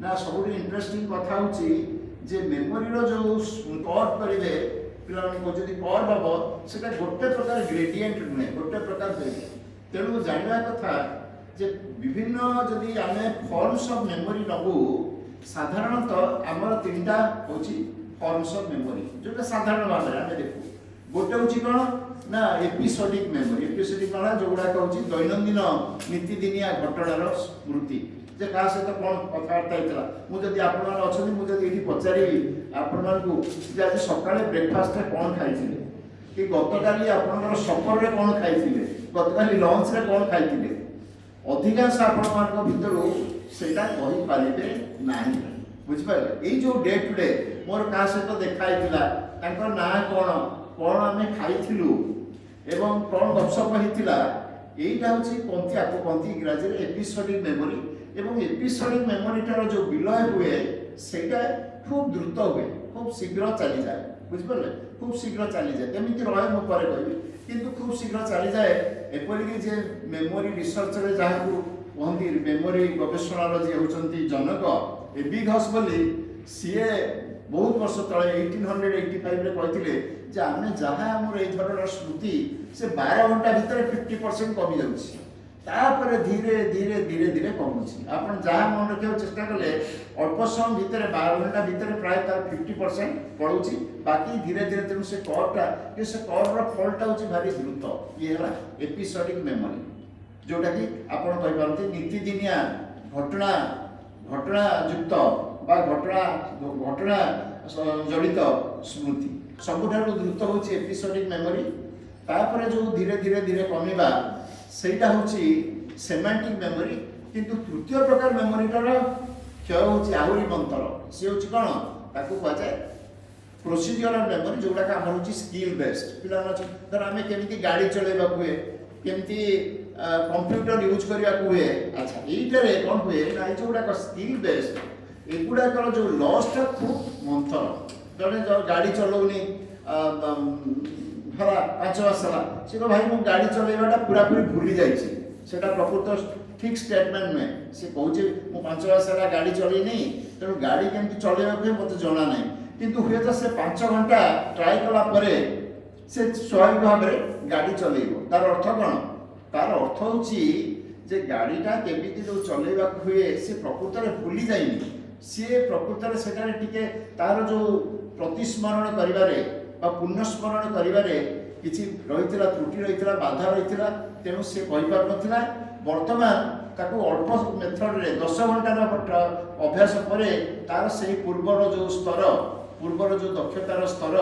ना सबुठी इंटरेस्टिंग कथा होची जे मेमोरी रो जो कर्व करिवे पिलाने को जदी कर्व हबो सेटा गोटे प्रकार ग्रेडिएंट नुहे गोटे प्रकार तेणु जानिबा कथा जे विभिन्न जदि आमे फॉर्म्स ऑफ मेमोरी नबू साधारणतः आमर तीनटा होची फॉर्म्स ऑफ मेमोरी जोटा साधारण भाव में आमे देखू गोटे होची कोन ना एपिसोडिक मेमोरी एपिसोडिक माना जोगुडा कहूची दैनंदिन नीतिदिनिया घटनार स्मृति जे का सहित कोन कथार्थ हेतला मु जदि आपण मान अछनी मु जदि एठी पचारि आपण मान को जे आज सकाळे ब्रेकफास्ट रे कोन खाइथिले कि गतकाली आपण सफर रे कोन खाइथिले गतकाली लंच रे कोन खाइथिले अधिकांश आपण मान भितरु सेटा कहि पारिबे नाही बुझ पाइले एई जो डे टू डे मोर का सहित देखा हेतिला तांकर ना कोन कोन आमे खाइथिलु एवं कोन गपसप हेतिला एइटा होची पंथी आपो पंथी इंग्रजी रे एपिसोडिक मेमोरी एवं एपिसोडिक मेमोरी टार जो विलय हुए सेटा खूब द्रुत हुए खूब शीघ्र चली जाए बुझ पाइले खूब शीघ्र चली जाए केमिति रहे मो परे कहबी किंतु खूब शीघ्र चली जाए एपरिक जे मेमोरी रिसर्च रे जाहाकू कहती मेमोरी गवेषणा जे होचंती जनक एबिघस बोली सीए बहुत वर्ष तले 1885 रे कहथिले जे आमे जहा हमर एई धरनर स्मृति से 12 घंटा भीतर 50% कमी जाउछि तापर धीरे धीरे धीरे धीरे कमुछि आपण जहा मन रखियो चेष्टा कले अल्प समय भीतर 12 घंटा भीतर प्राय तार 50% पळुछि बाकी धीरे धीरे तेनु से कर्वटा ये से कर्व रो फलटा होछि भारी द्रुत ये हला एपिसोडिक मेमोरी जोटा कि आपण कहि पारथि नीतिदिनिया घटना घटना युक्त बा घटना जड़ित स्मृति सबुठारु द्रुत होछि एपिसोडिक मेमोरी तापर जो धीरे धीरे धीरे कमिबा सेटा होछि सेमांटिक मेमोरी किंतु तृतीय प्रकार मेमोरीटार क्षय होछि आहुरी मंतर से होछि कोन ताकू कहै जाय प्रोसीजरल मेमोरी जोडा का हमर होछि स्किल बेस्ड पिला धर आमे केमिति गाड़ी चलेबा हुए केमिति कंप्यूटर यूज करिया हुए अच्छा एइटारे कोन हुए ना जोडा का स्किल बेस्ड एगुडा कर जो लॉस्ट खूब मंथर जने जो गाड़ी चलौनी भरा 5 वर्ष ला से भाई मु गाड़ी चलेबाटा पूरा पूरी भूली जाईछि सेटा प्रकृत ठीक स्टेटमेंट में से कहूचे मु 5 वर्ष ला गाड़ी चलै नै तेनु गाड़ी केमति चलेबा के मते जणा नै किंतु हुए तो से 5 घंटा ट्राई कला परे से स्वाभाविक भाव में गाड़ी चलेबो तार अर्थ कोन तार अर्थ होछि जे गाड़ीटा केमिति जो चलेबा हुए से प्रकृत रे भूली जाईनी से प्रकृत रे सेटा टिके तार जो प्रतिस्मरण करिवारे बा पुनस्मरण करिवारे किछि रहितला त्रुटि रहितला बाधा रहितला तेनु से कहि पार नथिला वर्तमान ताको अल्प मेथड रे 10 घंटा अभ्यास परे तार से पूर्वर जो स्तर पूर्वर जो दक्षतार स्तर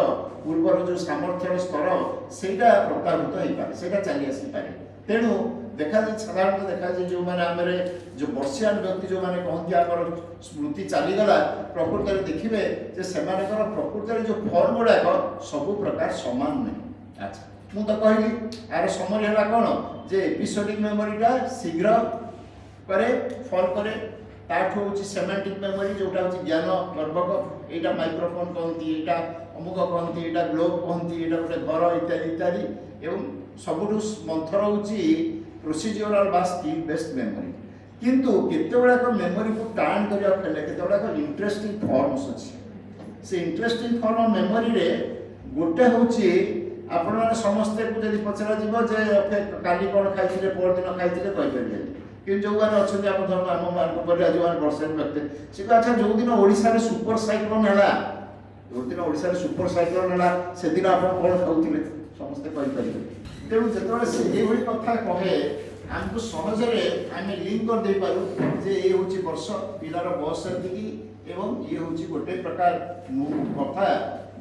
पूर्वर जो सामर्थ्यर स्तर सेटा प्रतापित होई पारे सेटा चली आसी पारे तेनु देखा जे साधारणतः देखा जे जो माने हमरे जो वर्षियान व्यक्ति जो माने कहंती आपर स्मृति चली गला प्रकृति रे देखिबे जे सेमानकर प्रकृति रे जो फॉर्म गुडा को सब प्रकार समान नै अच्छा मु तो कहली आर समरी हला कोन जे एपिसोडिक मेमोरीटा शीघ्र करे फॉल करे ताठो होची सेमांटिक मेमोरी जोटा होची ज्ञान गर्भक एटा माइक्रोफोन कहंती एटा अमुक कहंती एटा ग्लोब कहंती एटा गोटे घर इत्यादि इत्यादि एवं सबुठु मंथर होची प्रोसीजरल बा स्किल बेस्ड मेमोरी किंतु केतेबेला को मेमोरी को टार्न करिया फेले केतेबेला को इंटरेस्टिंग फॉर्म्स अछि से इंटरेस्टिंग फॉर्म मेमोरी रे गोटे होची आपण माने समस्त को जदी पछरा जीवो जे काली कोन खाइथिले पर दिन खाइथिले कहि परबे कि जो गाने अछन आपण धर्म हम मान को बडा जवान वर्षन व्यक्ति से अच्छा जो दिन ओडिसा रे सुपर साइक्लोन हला जो दिन ओडिसा रे सुपर साइक्लोन हला से दिन आपण कोन खाउथिले समस्त कहि परबे तेणु जो से ये कथा कहे आमको सहजरे आम लिंक कर दे पारू जे ये हूँ वर्ष पिलार बयस एति एवं ये हूँ गोटे प्रकार कथा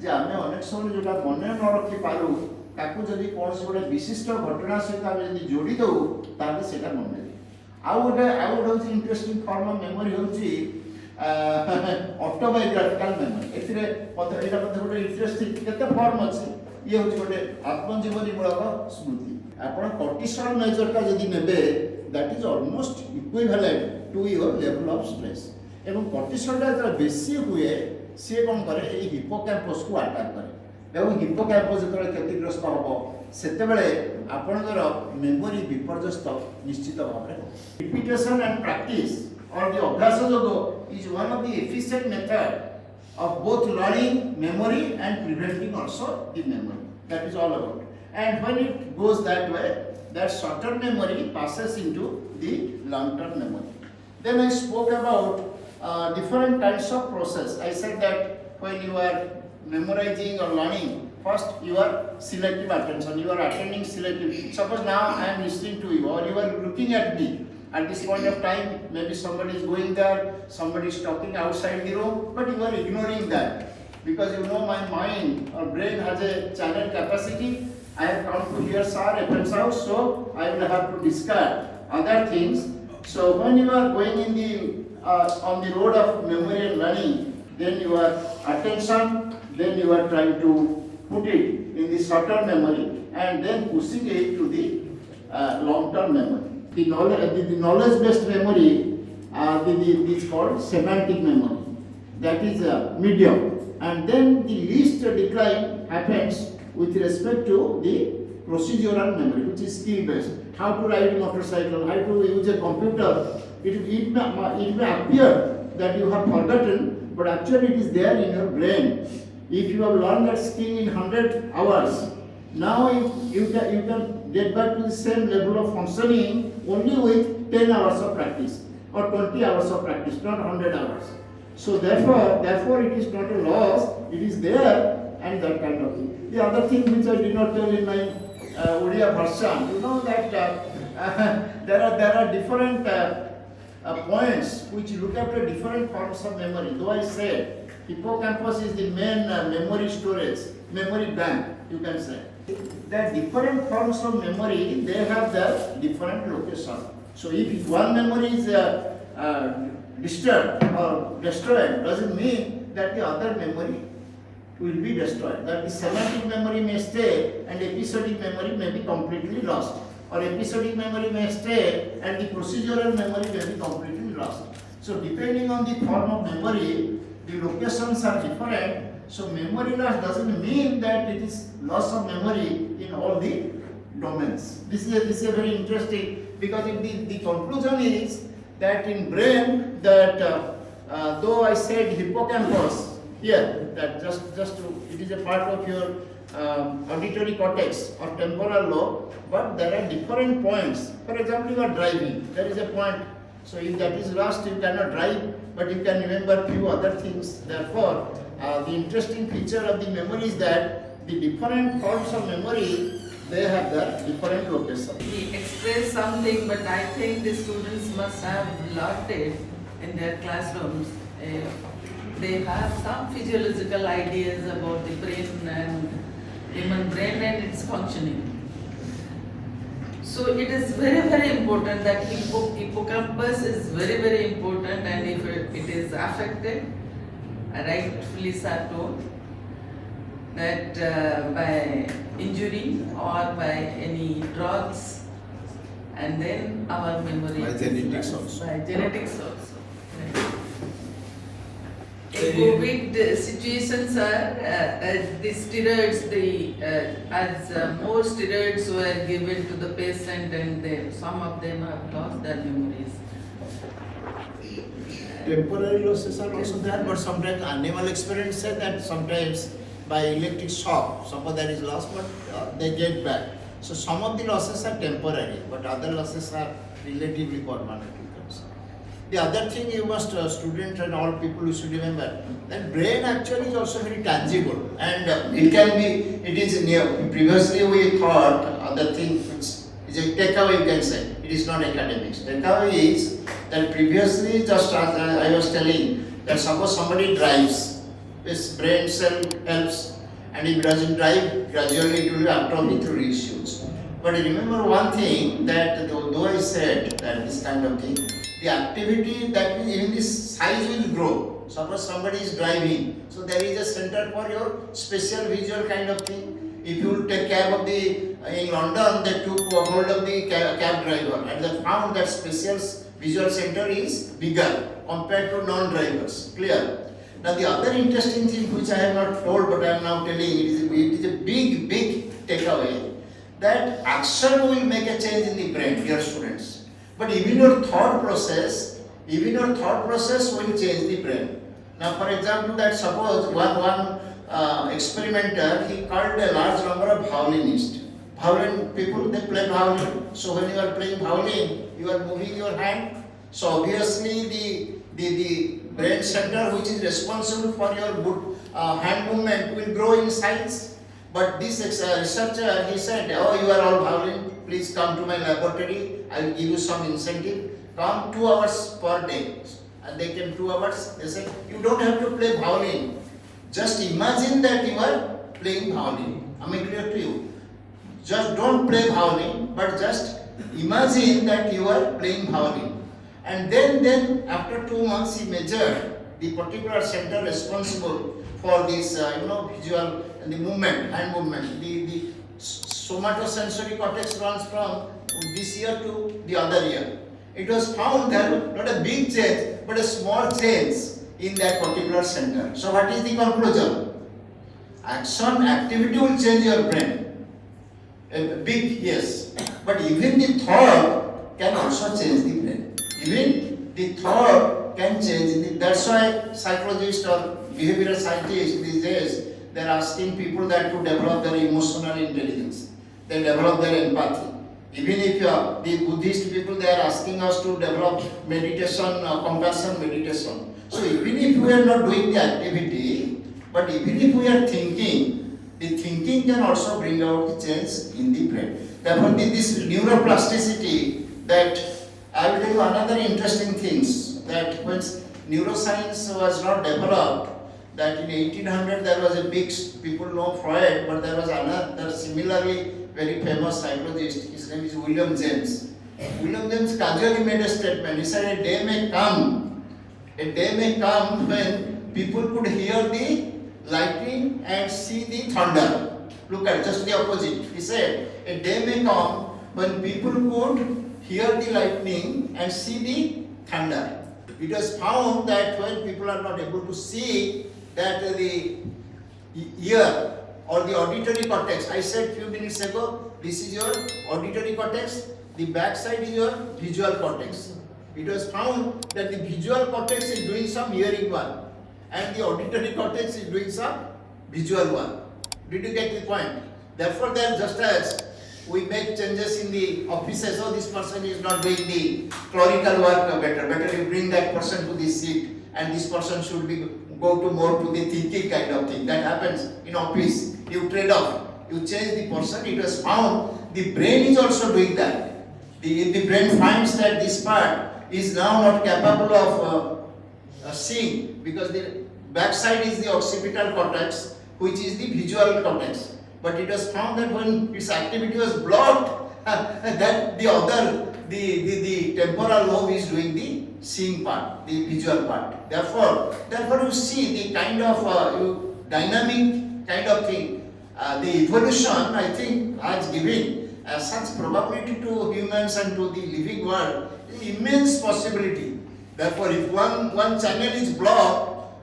जे आम अनेक समय जोटा मन न रखी पारू ताकू जदि कौन से गोटे विशिष्ट घटना सहित आम जब जोड़ी दू ताले सेटा मन रहे आउ गोटे इंटरेस्टिंग फॉर्म ऑफ मेमोरी हूँ ऑटोबायोग्राफिकल मेमोरी एथिरे एटा गोटे इंटरेस्टिंग केते फॉर्म अछि ये हूँ गोटे आत्मजीवनी मूलक स्मृति आपण कॉर्टिसोल मेजर का यदि नेबे that is almost equivalent to your level of stress एवं कॉर्टिसोल ता बेसी हुए से कोन करे ए हिप्पोकैम्पस को अटैक करे एवं हिप्पोकैम्पस जतले क्षतिग्रस्त होबो सेते बेले आपनकर मेमोरी विपर्यस्त निश्चित भाव रे रिपीटेशन एंड प्रैक्टिस और द अभ्यास जोगो is one of the efficient method of both learning memory and preventing also the memory. That is all about. And when it goes that way, that short-term memory passes into the long-term memory. Then I spoke about different kinds of process. I said that when you are memorizing or learning, first you are selective attention, you are attending selective. Suppose now I am listening to you or you are looking at me. At this point of time, maybe somebody is going there, somebody is talking outside the room, but you are ignoring that. Because you know my mind or brain has a channel capacity. I have come to hear sir, FM's house, so I will have to discard other things. So when you are going in the on the road of memory and learning, then your attention, then you are trying to put it in the short-term memory and then pushing it to the long-term memory. The knowledge-based memory is called semantic memory. That is medium. And then the least decline happens with respect to the procedural memory, which is skill-based. How to ride a motorcycle, how to use a computer. It may appear that you have forgotten, but actually it is there in your brain. If you have learned that skill in 100 hours, now you can get back to the same level of functioning only with 10 hours of practice or 20 hours of practice, not 100 hours. So therefore it is not a loss, it is there and that kind of thing. The other thing which I did not tell in my Odia Bhasha, you know that there are different points which look after different forms of memory. Though I said hippocampus is the main memory storage, memory bank, you can say. The different forms of memory, they have their different location. So if one memory is disturbed or destroyed, doesn't mean that the other memory will be destroyed. That the semantic memory may stay and episodic memory may be completely lost. Or episodic memory may stay and the procedural memory may be completely lost. So depending on the form of memory, the locations are different. So memory loss doesn't mean that it is loss of memory in all the domains. This is a very interesting, because the conclusion is that in brain that though I said hippocampus here, that just to, it is a part of your auditory cortex or temporal lobe, but there are different points. For example, you are driving, there is a point. So if that is lost, you cannot drive, but you can remember few other things. Therefore, the interesting feature of the memory is that the different forms of memory, they have their different locations. We express something, but I think the students must have learned it in their classrooms. They have some physiological ideas about the brain and human brain and its functioning. So it is very, very important that hippocampus is very, very important, and if it is affected, rightfully sir told, that by injury or by any drugs, and then our memory by genetics also. By genetics also. Right. In COVID situations the steroids, more steroids were given to the patient, and some of them have lost their memories. Temporary losses are also there, but sometimes animal experiments say that sometimes by electric shock, suppose there is loss, but they get back. So some of the losses are temporary, but other losses are relatively permanent. The other thing you must, students and all people, you should remember that brain actually is also very tangible, and it is near. Previously we thought other thing which is a takeaway, you can say. It is not academics. Takeaway is that previously, just as I was telling, that suppose somebody drives, his brain cell helps, and if it doesn't drive, gradually it will be atrophy through issues. But remember one thing, that though I said that this kind of thing, the activity, that means even the size will grow. Suppose somebody is driving, so there is a center for your special visual kind of thing. If you take cab of in London, they took hold of the cab driver, and they found that special visual center is bigger compared to non-drivers. Clear? Now the other interesting thing which I have not told, but I am now telling, it is a big takeaway, that action will make a change in the brain, dear students. But even your thought process will change the brain. Now, for example, that suppose one experimenter, he called a large number of violinists, violin people, they play violin. So when you are playing violin, you are moving your hand. So obviously the brain center which is responsible for your good hand movement will grow in size. But this researcher, he said, oh, you are all violin, please come to my laboratory, I will give you some incentive. Come 2 hours per day. And they came 2 hours, they said, you don't have to play violin. Just imagine that you are playing violin. Am I clear to you? Just don't play violin, but just imagine that you are playing violin. And then after 2 months he measured the particular center responsible for this visual and the movement, hand movement. The somatosensory cortex runs from this year to the other year. It was found that not a big change but a small change in that particular center. So what is the conclusion? Action, activity will change your brain. A big yes. But even the thought can also change the brain. Even the thought can change. That's why psychologists or behavioral scientists these days, they're asking people that to develop their emotional intelligence. They develop their empathy. Even if the Buddhist people, they are asking us to develop meditation, compassion meditation. So even if we are not doing the activity, but even if we are thinking, the thinking can also bring out the change in the brain. Therefore, this neuroplasticity, that I will tell you another interesting things, that when neuroscience was not developed, that in 1800 there was a big, people know Freud, but there was another similarly very famous psychologist, his name is William James. William James casually made a statement. He said, a day may come when people could hear the lightning and see the thunder. Look at just the opposite. He said, a day may come when people could hear the lightning and see the thunder. It was found that when people are not able to see, that the ear or the auditory cortex, I said few minutes ago, this is your auditory cortex, the back side is your visual cortex. It was found that the visual cortex is doing some hearing one and the auditory cortex is doing some visual one. Did you get the point? Therefore, there just as we make changes in the offices, oh, this person is not doing the clerical work better you bring that person to the seat and this person should be go to more to the thinking kind of thing. That happens in office. You trade off, you change the person. It was found the brain is also doing that. If the brain finds that this part is now not capable of seeing, because the backside is the occipital cortex, which is the visual cortex. But it was found that when its activity was blocked, that the other, the temporal lobe is doing the seeing part, the visual part. Therefore you see the kind of dynamic kind of thing. The evolution, I think, has given such probability to humans and to the living world, immense possibility. Therefore, if one channel is blocked,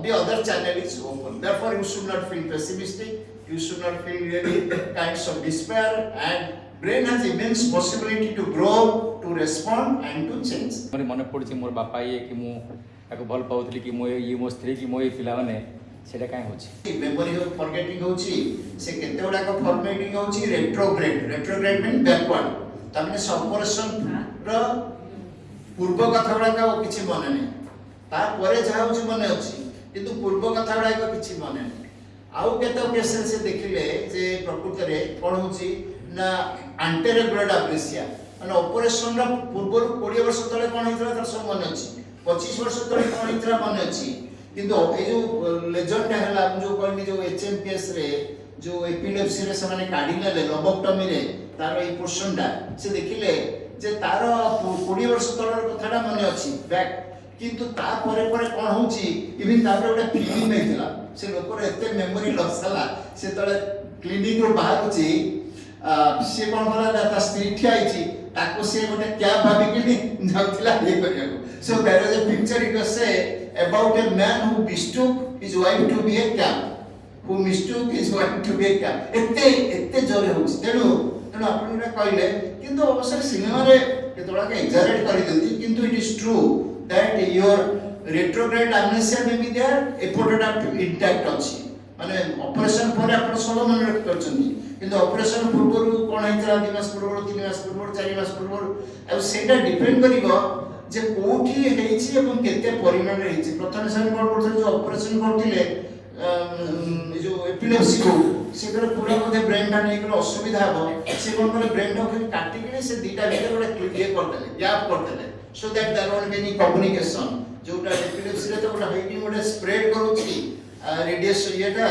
the other channel is open. Therefore, you should not feel pessimistic. You should not feel really kinds of despair. And brain has immense possibility to grow, to respond, and to change. मन पड़ी मोर बापा ये कि मु भल पाऊली कि मो स्त्री कि मो पिला माने सेटा काई होची मेमोरी फॉरगेटिंग होची से केते गुडा को फॉर्मेटिंग होची रेट्रोग्रेड मीन बैकवर्ड तमने सबपोर्शन रो पूर्व कथा गुडा का किछि मने नै ता परे जा होची मने अछि किंतु पूर्व कथा गुडा को किछि मने नै आउ केते केसेस से देखिले जे प्रकृति रे कोन होची ना एंटेरेग्रेड अप्रेसिया माने ऑपरेशन रा पूर्व 20 वर्ष तले कोन हितरा तर सब मने अछि 25 वर्ष तले कोन हितरा मने अछि किंतु ए जो लेजेंड हला जो कहनी जो एचएमपीएस रे जो एपिलेप्सी रे समाने काढिले लोबोटॉमी रे तार ए पोर्शनटा से देखिले जे तार 20 वर्ष तलर कथाटा मने अछि बैक किंतु ता परे परे कोन होची इवन तापर ओटा फिल्म नैथिला से लोकर एते मेमोरी लॉस हला से तले क्लिनिक रो बाहर होची से कोन होला ता स्त्री ठियाइची ताको से गोटे क्या भाबी कि जाउथिला हे करियाको so there is a picture it was say about a man who mistook his wife to be a camp एते जोरे होची तेनु आपण ने कहले किंतु अवसर सिनेमा रे केतोला के एक्सैजरेट करि दंती किंतु it is true that your retrograde amnesia may be there एपोटोटा इंटैक्ट अछि माने ऑपरेशन पर आपण सब मन रख करछंती କିନ୍ତୁ ଅପରେସନ ପୂର୍ବରୁ କ'ଣ ହେଇଥିଲା 2 ମାସ ପୂର୍ବରୁ 3 ମାସ ପୂର୍ବରୁ 4 ମାସ ପୂର୍ବରୁ ଆଉ ସେଇଟା ଡିପେଣ୍ଡ କରିବ ଯେ କୋଉଠି ହେଇଛି ଏବଂ କେତେ ପରିମାଣରେ ହେଇଛି। ପ୍ରଥମେ ସେମାନେ କ'ଣ କରୁଥିଲେ ଯୋଉ ଅପରେସନ କରୁଥିଲେ ଯୋଉ ଏପିଲେପ୍ସି କୁ ସେ କହିଲେ ପୁରା ବୋଧେ ବ୍ରେନ୍ ଟା ନେଇକି ଅସୁବିଧା ହବ ସେ କ'ଣ କଲେ ବ୍ରେନ୍ ଟା ଖାଲି କାଟିକି ସେ ଦିଟା ଭିତରେ ଗୋଟେ ଇଏ କରିଦେଲେ ଗ୍ୟାପ୍ କରିଦେଲେ so that there won't be any communication जोटा एपिलेप्सी रे तो गोटा हेइकी गोटे स्प्रेड करूची रेडिएशन येटा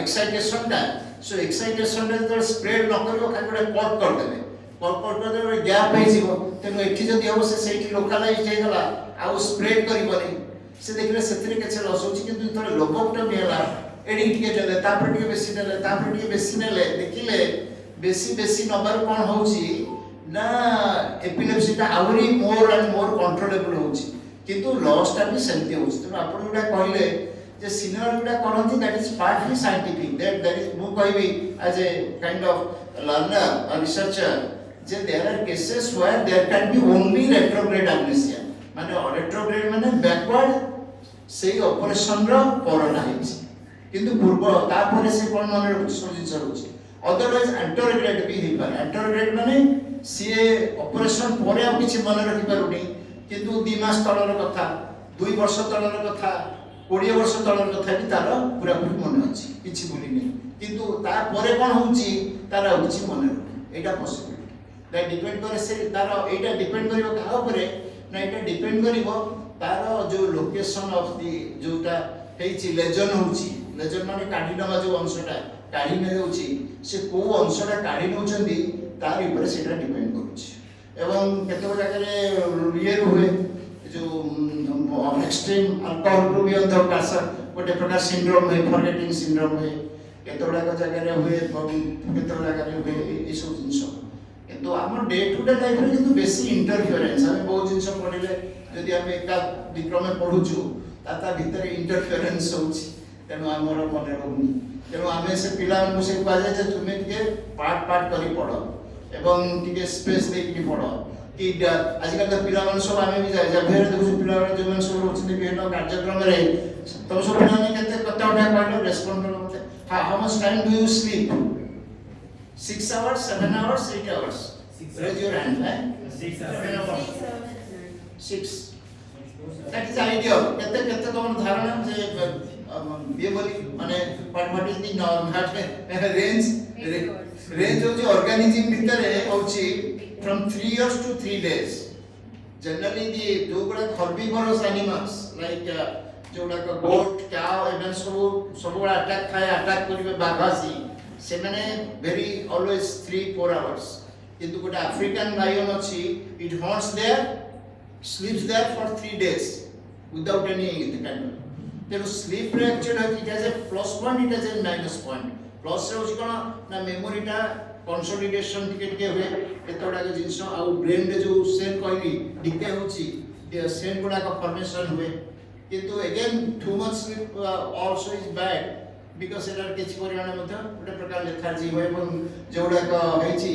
एक्साइटेशन टा सो एक्साइटेशन रे तो स्प्रेड न करियो खाली गोटे कट कर देले कट कर देले गैप हे जीवो तेनो एठी जदी हबो से सेठी लोकलाइज हे गला आ स्प्रेड करी परे से देखले सेथिरे केछे लॉस होची किंतु तोरे लोबोटमी होला एडी टिके देले तापर टिके बेसी देले तापर टिके बेसी नेले देखिले बेसी नंबर कोन होची ना एपिलेप्सी टा आवरी मोर एंड मोर कंट्रोलेबल होची किंतु लॉस टा भी सेमती होची तो आपण गुडा कहले जे सिनियर गुडा करंती that is partly scientific that is मु कहबी as a kind of learner और रिसर्चर जे there are cases where there can be only retrograde amnesia माने रेट्रोग्रेड माने बैकवर्ड सेही ऑपरेशन रो कोरोना हिची किंतु पूर्व तापर से कोन माने जिंस होची अदरवाइज एंटरग्रेड भी हे पारे एंटरग्रेड माने सीए ऑपरेशन परे आ किछि मन रखि पारुनी किंतु 2 मास तळर कथा 2 वर्ष तळर कथा 20 वर्ष तळर कथा भी तार पूरा पूरी मन अछि किछि बोली नै किंतु ता परे कोन होची तार किछि मन रखि एटा पॉसिबिलिटी दैट डिपेंड करे से तार एटा डिपेंड करिवो का ऊपर ना एटा डिपेंड करिवो तार जो लोकेशन ऑफ दी जोटा हेची लेजन होची लेजन माने काढी नवा जो अंशटा काढी नै होची से को अंशटा काढी नउचंदी तार ऊपर सेटा डिपेंड करूची एवं केतो जगह ये हुए जो एक्सट्रीम अल्कोहल भी अंदर कासा गोटे प्रकार सिंड्रोम है फॉरगेटिंग सिंड्रोम है केतो जगह हुए केतो जगह हुए ए सब जिंस किंतु हम डे टू डे लाइफ रे किंतु बेसी इंटरफेरेंस हम बहुत जिंस पढिले यदि हम एका विक्रम में पढुछु ताता भीतर इंटरफेरेंस होची तेनु हमर मन रहउनी तेनु आमे से पिला मन से कहले जे तुमे के पार्ट करी पढो एवं टिके स्पेस देकी पढो कि आजकल तो पिला मन सब आमे भी जाय जा फेर देखु पिला जो मन सब होछन बिहेनो कार्यक्रम रे तो सब पिला ने केते कता उठा कहलो रेस्पोंड करते how much time do you sleep 6 hours 7 hours 8 hours raise your hand 6 hours 6 that is idea केते तुम धारणा जे ये बोली माने what is the normal range जो ऑर्गेनिज्म भीतर होची from 3 years to 3 days generally the जो गुडा herbivores animals like जोडा का goat cow even सब अटैक खाए अटैक करिवे बाघासी से माने very always 3-4 hours किंतु गोटे अफ्रीकन लायन अछि it haunts there sleeps there for 3 days without any kind of तेरो स्लीप रे actually it has a plus point it has a minus point plus रे होची कोन ना मेमोरी टा कंसोलिडेशन टिके हुए केतोडा के जिंस आ ब्रेन रे जो सेल कहली डिके होची सेल गुडा का फॉर्मेशन हुए किंतु again too much sleep also is bad because एटर किछि परिमाण मध्ये गोटे प्रकार लेथार्जी होय ଏବଂ जोडा का हेची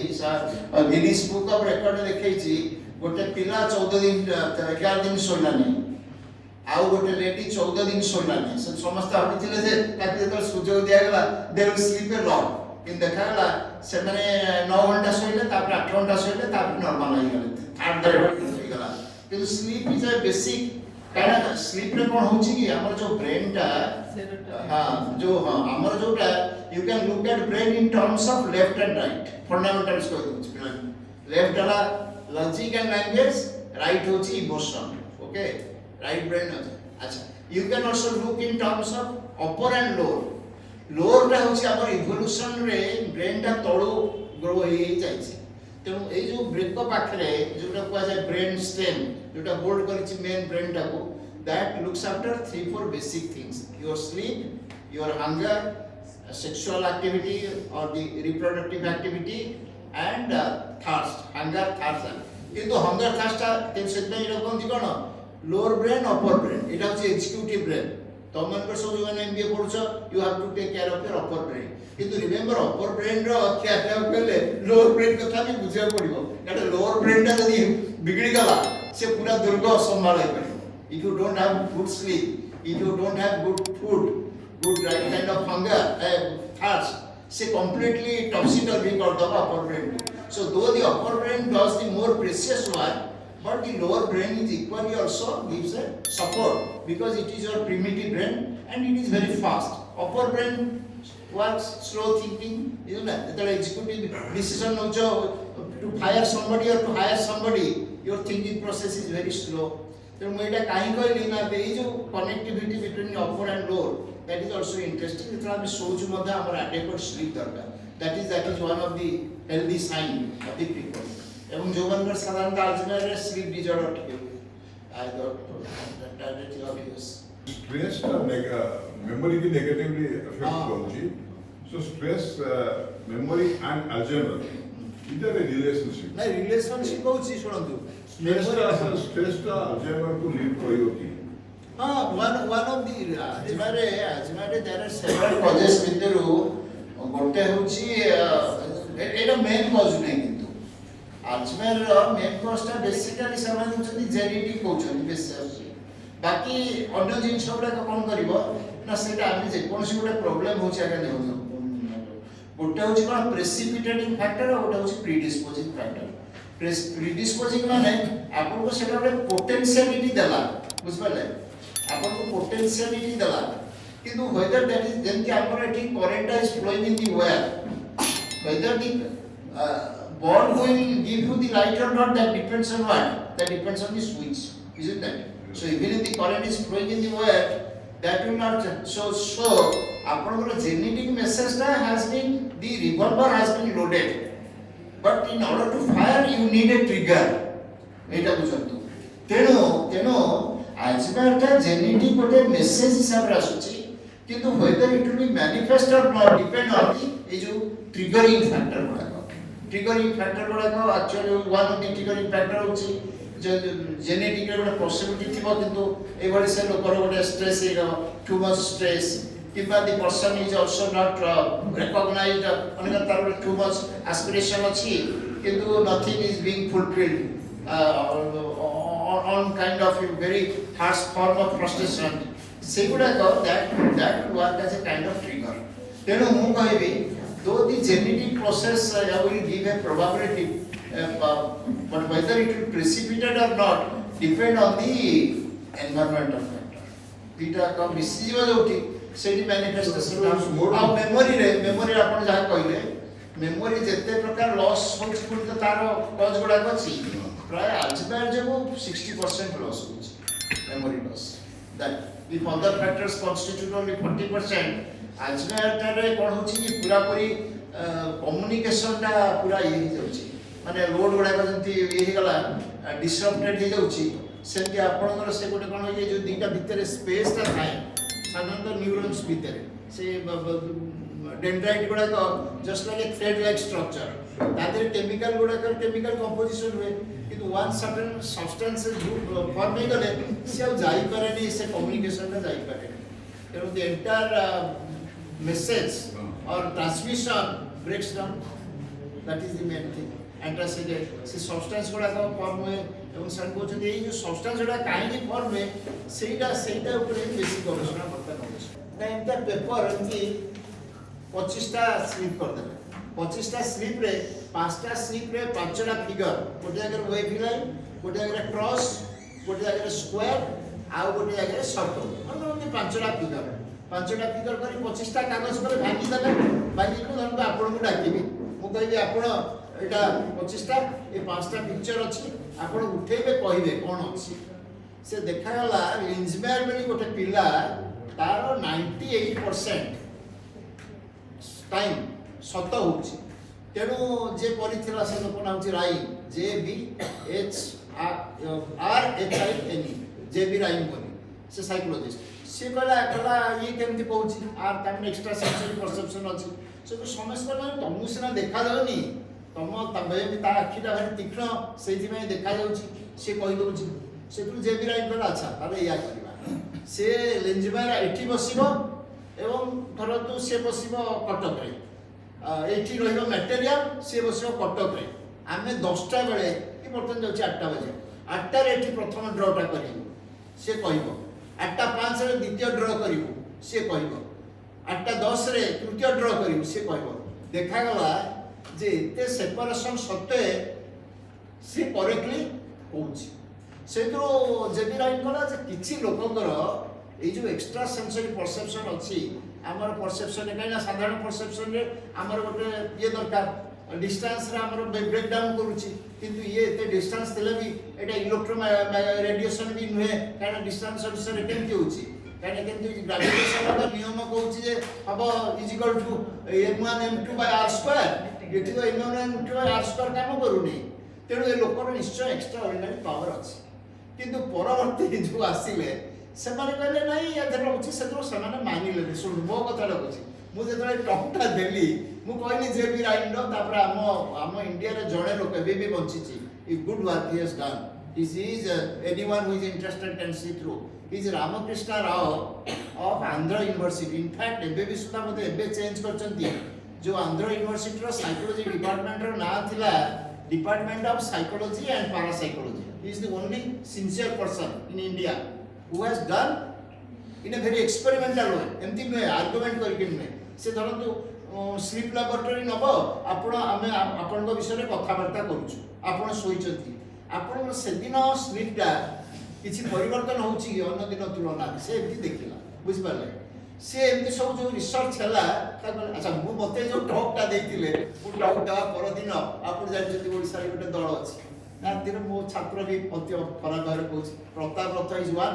गिनीज बुक ऑफ रिकॉर्ड देखैची गोटे पिला 14 दिन 11 दिन सोला नै आउ गोटे लेडी 14 दिन सोला नै से समस्त हटिथिले जे ताके तो सुजोग दिया गला they will sleep a lot in देखाला से माने 9 घंटा सोइले तापर 8 घंटा सोइले तापर नॉर्मल हो गले 8 घंटा हो गला किंतु स्लीप इज अ बेसिक काना स्लीप रे कोन होची कि हमर जो ब्रेन टा हां जो हां हमर जोटा you can look at brain in terms of left and right fundamentals को पिला लेफ्ट वाला लॉजिक एंड लैंग्वेज राइट होची इमोशन ओके राइट ब्रेन अच्छा you can also look in terms of upper and lower टा होची हमर evolution रे brain टा तळो ग्रो हे जाईछि तेनु ए जो ब्रेन को पाखरे जोटा को जाय ब्रेन स्टेम जोटा होल्ड करिछि मेन ब्रेन टा को that looks after 3-4 basic things your sleep your hunger sexual activity or the reproductive activity and thirst hunger thirst किंतु hunger thirst तेन सेतमे लोकन दि कोन लोअर ब्रेन अपर ब्रेन एटा होची एग्जीक्यूटिव ब्रेन तो मन पर सब जो एमबीए पढछ you have to take care of your upper brain किंतु रिमेंबर अपर ब्रेन रो क्या कहले लोअर ब्रेन कथा भी बुझिया पड़िबो एटा लोअर ब्रेन टा जदी बिगड़ी गला से पूरा दुर्ग संभाळे पड़िबो if you don't have good sleep if you don't have good food good right kind of hunger thirst से completely topsy-turvy କରିଦେବ upper brain. So though the upper brain does the more precious work, but the lower brain is equally also gives a support because it is your primitive brain and it is very fast. Upper brain works slow thinking, isn't it? The executive decision to fire somebody or to hire somebody, your thinking process is very slow. So मुझे कहीं कोई लेना पे ये जो connectivity between upper and lower, that is also interesting. इतना भी सोच मध्य हमारा adequate sleep दरकार. That is one of the healthy sign of the people. एवं जो बंदर साधारणतः अल्जाइमर स्लीप डिसऑर्डर ठीक है. I got that is obvious. Stress memory की negatively affect करूँगी. So stress, memory and Alzheimer, is there a relationship? नहीं relationship होची सुनंतु. Stress का Alzheimer को link करी होती. हाँ one of the Alzheimer there are several causes भितरु गोटे होची एटा main cause नहीं किंतु. Alzheimer main cause टा basically समाज होचंदी genetic होचंदी बेसिकली. बाकी अन्य जिनिस गुडा कोन करिवो ना सेटा आमे जे कोनसी गुडा प्रॉब्लम होची आगे देखो. गोटे होची कोन प्रेसिपिटेटिंग फैक्टर और गोटे होची प्रीडिस्पोजिंग फैक्टर. प्रीडिस्पोजिंग माने आपन को सेटा रे पोटेंशियलिटी देला बुझ पाले. आपन को पोटेंशियलिटी देला किंतु whether that is जेंति आपन एठी current is flowing in the wire, whether the bulb will give you the light or not, that depends on what? That depends on the switch, isn't that? So even if the current is flowing in the wire, that will not. So आपन को genetic message has been, the revolver has been loaded, but in order to fire you need a trigger. एटा बुझंतु. तेनो Alzheimer टा genetic गोटे message हिसाब रे आसुची किंतु whether it will be manifest or not depend on the ए जो triggering factor गुडा. Triggering factor गुडा actually one of the triggering factor होची genetic रे गोटे पॉसिबिलिटी थिबो किंतु ए बडे से लोकर गोटे स्ट्रेस हे टू मच स्ट्रेस किबा the person is also not recognized अनका तार टू मच एस्पिरेशन अछि किंतु nothing is being fulfilled on kind of a very harsh form of frustration. Segura that work as a kind of trigger. Teno mu kahibi though the genetic process will give a probability, but whether it will precipitate or not depend on the environmental factor. Dita ka misijiba joti sedi manifestation ଆଉ memory आपण जहा कहले memory जते प्रकार loss होछ पुर त तारो cause गुडा अछि प्राय Alzheimer जो 60% loss होछ memory loss. That if other factors constitute only 40%, Alzheimer रे कोन होछि कि पूरा पूरी कम्युनिकेशन टा पूरा ये ही जाउछि माने लोड गुडा जंती ये ही गला डिसरप्टेड ही जाउछि सेंति आपनकर से गोटे कोन ये जो दीटा भितरे स्पेस ता थाए साधारणतः न्यूरॉन्स भितरे से डेंड्राइट गुडा को just like a thread like structure तादर केमिकल गुडा कर केमिकल कंपोजिशन हुए किंतु वन सर्टेन सब्सटेंसेस फॉर्म हे गले से जाई पारे नहीं से कम्युनिकेशन ता जाई पारे तेरो the entire message or transmission breaks down. That is the main thing. Antacids से substance गुडा का फॉर्म हुए एवं सन को जो ये जो substance गुडा काहे फॉर्म में सेटा ऊपर बेसिक गवेषणा करता है ना एंता पेपर एंती 25 टा स्लिप कर देबे 25 टा स्लिप रे 5 टा स्लिप रे 5 टा फिगर गोटे अगर वेव लाइन गोटे अगर क्रॉस गोटे अगर स्क्वायर आ गोटे अगर सर्कल मतलब 5 टा फिगर 5 टा फिगर करी 25 टा कागज पर भागी देबे भागी को हम आपन को डाकिबी मु कहबी आपन एटा 25 टा ए 5 टा पिक्चर अछि आपन उठेबे कहिबे कोन अछि से देखा गला लिंजमेयर बेली गोटे पिला तारो 98% टाइम सत होछि तेनु जे परिथिला से लोक नाउछि राइन JBHRHINE जेबी राइन बोली से साइकोलॉजिस्ट से कहला ये केमति पहुछि आर ताम एक्स्ट्रा सेंसरी परसेप्शन अछि से तो समझ पला तमु सिना देखा जाउनी तम तबे भी ता अखिटा भारी तीक्ष्ण सेहि में देखा जाउछि से कहि दउछि से तो जेबी राइन कहला अच्छा अरे या करबा से लेंजमेयर एठी बसिबो एवं धरतु से बसिबो कटक रे एठी रहिबो मटेरियल से बसिबो कटक रे आमे 10टा बेले कि बर्तन जाउछि 8टा बजे 8टा रे एठी प्रथम ड्रॉटा करिबो से कहिबो 8:05 रे द्वितीय ड्रॉ करिबो से कहिबो 8:10 रे तृतीय ड्रॉ करिबो से कहिबो देखागला जे एते सेपरेशन सत्वे सी करेक्टली होउची से तो जेबी राइन कला जे किछि लोकंकर ए जो एक्स्ट्रा सेंसरी परसेप्शन अछि हमर परसेप्शन काइना साधारण परसेप्शन रे हमर गोटे ये दरकार डिस्टेंस रे हमर ब्रेक डाउन करूची किंतु ये एते डिस्टेंस देले भी एटा इलेक्ट्रो रेडिएशन भी नुहे काइना डिस्टेंस अनुसार केमति होउची काइना केमति ग्रेविटेशन रो नियम कहूची जे अब is equal to m1 m2 by r square एठी तो m1 m2 by r square काम करूनी तेणु ए लोकर निश्चय एक्स्ट्रा ऑर्डिनरी पावर अछि किंतु परवर्ती जो आसिले सेमाने कहले नाही एथर होची सेथरो सेमाने मानिले सुन मो कथा लगुची मु जेतले टॉपटा देली मु कहली जे बी राइन नो तापर हम इंडिया रे जणे लोक भी बंचिची ई good work he has done this is anyone who is interested can see through is Ramakrishna Rao of Andhra university in fact एबे भी सुधा मते एबे चेंज करचंती जो आंध्र यूनिवर्सिटी रो साइकोलॉजी डिपार्टमेंट रो ना थिला department of psychology and parapsychology he is the only sincere person in India who has done in a very experimental way एमती नुहे आर्गुमेंट करके नुहे से धरतु स्लीप लैबोरेटरी नबो आपण आमे आपण को विषय रे कथा वार्ता करूछु आपण सोइचंती आपण से दिन स्लीप टा किछि परिवर्तन होउछि कि अन्य दिन तुलना से एमती देखिला बुझि पाले से एमती सब जो रिसर्च हला अच्छा मु मते जो टॉक टा देइतिले मु टॉक टा पर दिन आपण जानचंती ओडिसा रे गोटे दल अछि नातिर मो छात्र भी अत्य खराब भाव कहूँ प्रताप रथ इज वन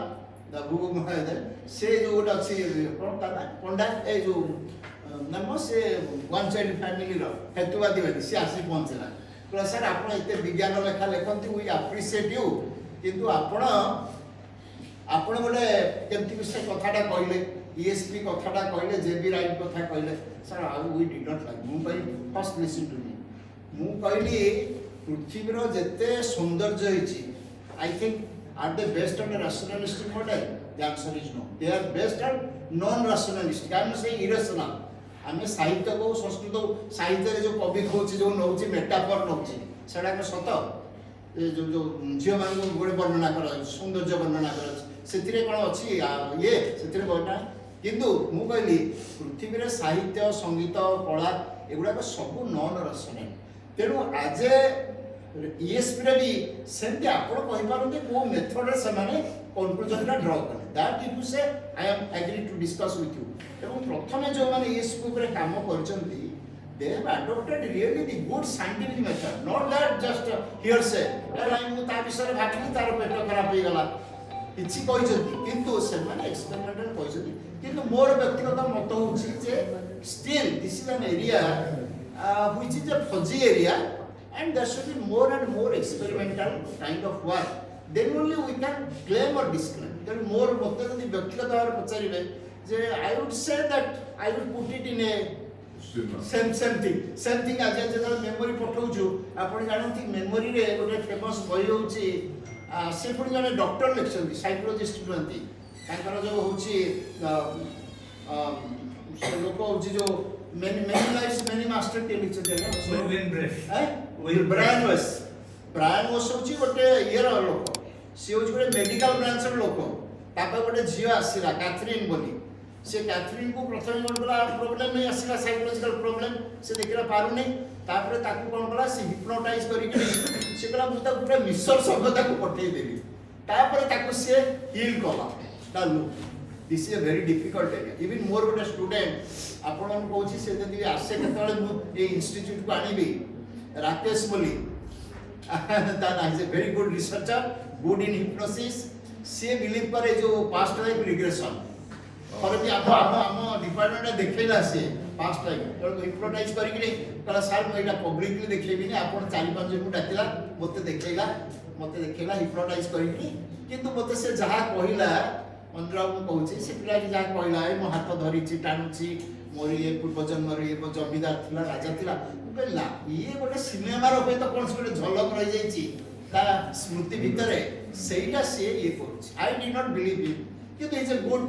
द बुक महादर से जो गोटे अच्छी पंडा पंडा ए जो नाम से वन चाइल्ड फैमिली रो हेतुवादी से आसी पहुंचला कहला सर आपण एते विज्ञान लेखा लेखंती वी अप्रिशिएट यू किंतु आपण आपण गोटे केमती विषय कथाटा कहले ईएसपी कथाटा कहले जेबी राइन कथा कहले sir we did not like मु कहली फर्स्ट लिसन टू मी मु कहली पृथ्वीर जेते सौंदर्य होइछि I think are they based on a rationalistic model the answer is no they are based on non rationalistic I am saying irrational आमे साहित्य को संस्कृत साहित्य रे जो कवि कहउछि जो नउछि मेटाफर नउछि सेडा को सत जो जो जियो मान को गोटे वर्णना कर सौंदर्य वर्णना कर सेतिरे कोन अछि ये सेतिरे वर्णना किंतु मु कहली पृथ्वी रे साहित्य संगीत कला एगुडा को सब नॉन rational तेणु आज ईएसपी रे भी सेमती आपण कहि पारंते को मेथड रे समाने कंक्लूजन ला ड्रा करे that if you say I am agree to discuss with you एवं प्रथमे जो माने ईएसपी ऊपर काम करचंती they have adopted really the good scientific method not that just hearsay I मु ता विषय रे भाबिली तार पेट खराब हो गला किछि कहिसंती किंतु से माने एक्सपेरिमेंटल कहिसंती किंतु मोर व्यक्तिगत मत होछि जे still this is an area which is a fuzzy area and there should be more and more experimental kind of work then only we can claim or disclaim then more motte jodi byaktigat bhaber pacharibe je I would say that I would put it in a same thing as je memory पठौछु आपण जानथि memory रे गोटे famous बही होउची से पुनी जने doctor lecture psychologist बनती ताकर जो होउची लोक होउची जो many lives many master के लिखते हैं ब्रायन वॉस होची गोटे इयर लोक सी होची गोटे मेडिकल ब्रांच रो लोक तापर गोटे झियो आसीला कैथरीन बोली से कैथरीन को प्रथम कोन कला प्रॉब्लम नहीं आसीला साइकोलॉजिकल प्रॉब्लम से देखिरा पारु नहीं तापर ताकू कोन कला से हिप्नोटाइज करी के से कला मुता पूरा मिसर सभ्यता को पठेई देली तापर ताकू से हील कला डालू this is a very difficult area even more गोटे स्टूडेंट आपण कहूँ से जदि आसे केतले ए इंस्टीट्यूट को आनिबी राकेश बोली that is a very good researcher good in hypnosis से बिलीव करे जो पास्ट लाइफ रिग्रेशन और भी हम डिपार्टमेंट देखेला से पास्ट लाइफ तो हिप्नोटाइज करिकरी कला सर मैं एटा पब्लिकली देखेबी नि आपण 4-5 जन को डाकिला मते देखेला हिप्नोटाइज करिकरी किंतु मते से जहा कहिला मंत्रा को कहूची से पिला की जहा कहिला ए मो हाथ धरिची टानुची मोर ये पूर्व जन्म रे जमीदार थिला राजा थिला कहला ये गोटे सिनेमा रो पे तो कोन से गोटे झलक रहि जाईची ता स्मृति भितरे सेटा से ये करूची I did not believe it कि is a good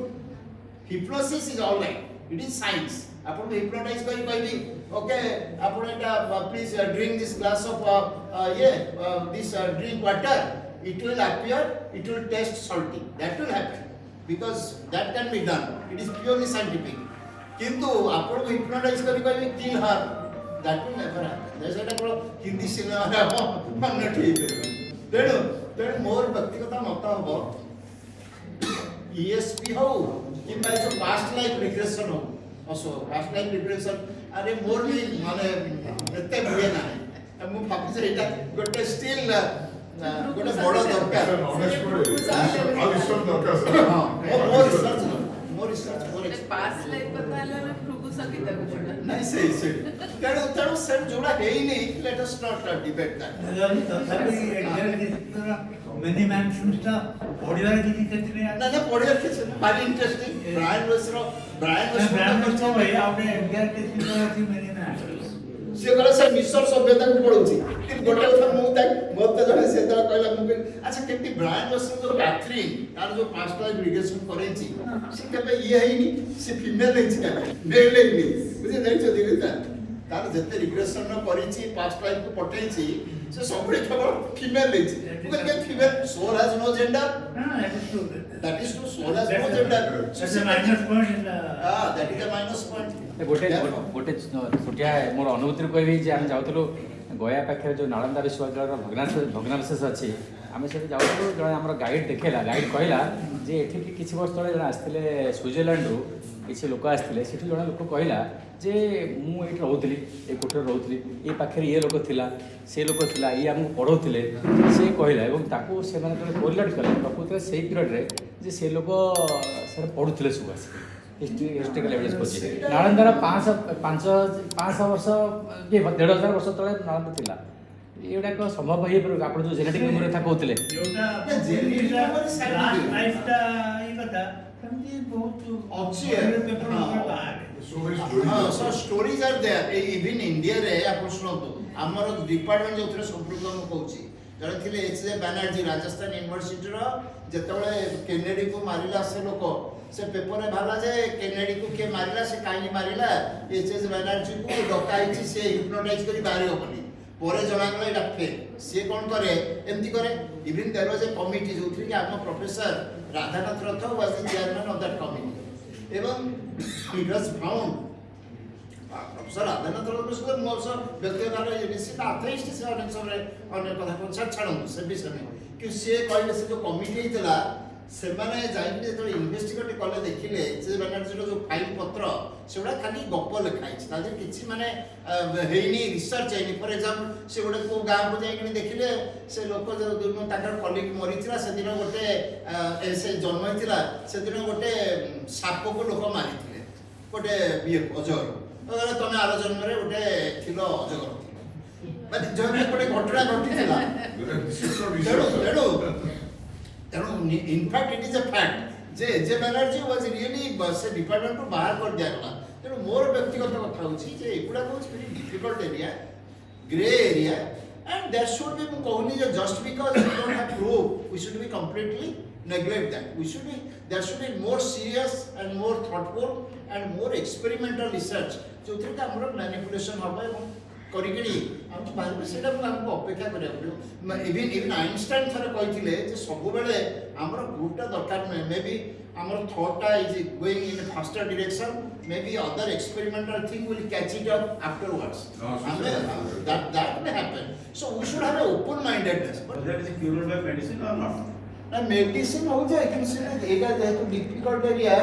hypnosis is all right it is science आपण हिप्नोटाइज करी कहबी ओके आपण एटा please drink this glass of this drink water it will appear it will taste salty that will happen because that can be done it is purely scientific किंतु आपण hypnotize करी कहबी kill her that will never happen. There's a Hindi cinema मन ठीक है तेणु मोर व्यक्तिगत मत हम ESP हो कि मैं जो पास्ट लाइफ रिग्रेशन हो also past life regression अरे मोर भी माने एते बुए ना है मु भाबी जे एटा गोटे स्टिल गोटे बड़ दरकार मोर रिसर्च पास्ट लाइफ बताला ना फुगु सकिता कुछ नहीं सही तेणु से जोड़ा है ही नहीं let us not debate that many mansions पढ़िबार किछि क्षेत्र में ना पढ़िबार किछि भारी इंटरेस्टिंग ब्रायन वस तो भाई आपने एडगर के सिनेमा थी मेरी ना से गला से मिशर सभ्यता को पढौछि कि गोटे कथा मु ताई मत जने से तला कहला मु अच्छा केति ब्रायन वस जो कैथरीन तार जो पास्ट लाइफ रिग्रेशन करेछि से केबे ये है नहीं से फीमेल है छिका मेल है नहीं बुझे नहीं छ दिगता तार जते रिग्रेशन न करेछि पास्ट लाइफ को पठेछि से सबरे केवल फीमेल है छि because get female soul has no gender that is true soul has no gender that's a minus point in the that is a minus point गोटे छोटिया मोर अनुभूति कहबी जे आम जाउतलु गया पाखे जो नालंदा विश्वविद्यालय भग्नावशेष अच्छी आम से जाऊँ जड़े आम गाइड देखेला गाइड कहला जे एठी किछि वर्ष तले जड़े आसते स्विट्जरलैंड रु किसी लोक आसते से जड़े लोक कहला जे मुझे रोली ये कोठे रोली ये पाखे ये लोक थिला से लोक थिला ये आमको पढ़ाऊले से कहला ताको से कोरिलेट कले प्रकृत से पीरियड जे से लोक सर पढ़ुले सब आस हिस्ट्रिकल एविडेंस खोजी नालंदार 500 वर्ष कि 1500 वर्ष तले नालंदा थिला एगुड़ाक संभव हो पार आप जो जेनेटिक मेमोरी था कहते stories are there even India रे आप सुनतु हमर डिपार्टमेंट जो संपूर्ण हम कहूची जड़े थिले एच.जे. बनर्जी राजस्थान यूनिवर्सिटी रो जेतबळे केनेडी को मारिला से लोक से पेपर रे भाला जे केनेडी को के मारिला से काई मारिला एच.जे. बनर्जी को डकाइची से हिप्नोटाइज करी बाहर होबनी परे जणागला एटा फेक से कोन करे एमती करे even there was a committee जो थी कि आम professor Radhanath Rath was the chairman of that committee एवं it was found professor Radhanath Rath को मोस व्यक्तिगत भाव ये निश्चित अथेइस्ट से अनेक समय अनेक कथा को छाड़ू से विषय में कि से कहले से जो कमिटी हितला से माने जाइबे तो इन्वेस्टिगेट कले देखिले जे बनर्जी जो फाइल पत्र सेडा खाली गप लिखाई छै ताजे किछि माने हेइनी रिसर्च हेइनी फॉर एग्जांपल से गोटे को गांव को जाई देखिले से लोक जो दिन ताकर कलीग मरिथिला से दिन गोटे से जन्म हितला से दिन गोटे साप को लोक मारिथिले गोटे बिए अजगर अगर तमे आरो जन्म रे गोटे थिलो अजगर माने जने गोटे घटना घटिथिला in fact it is a fact J Banerjee was really से डिपार्टमेंट को बाहर कर दिया गला तेणु मोर व्यक्तिगत कथा होची जे एकुडा को very difficult area gray area and there should be कहनी जे just because we don't have proof we should be completely neglect that we should be there should be more serious and more thoughtful and more experimental research जो थे हमर manipulation होबा करिकड़ी हम बाहर सेटा हमको अपेक्षा करिया पड़ो इवन आइंस्टाइन थरे कहिथिले जे सब बेले हमर ग्रुपटा दरकार नै मे बी हमर थॉटटा is going in a faster direction may be other experimental thing will catch it up afterwards that may happen so we should have an open mindedness but that is cured by medicine or not ना medicine हो जाए कि से एगा जेतु difficult area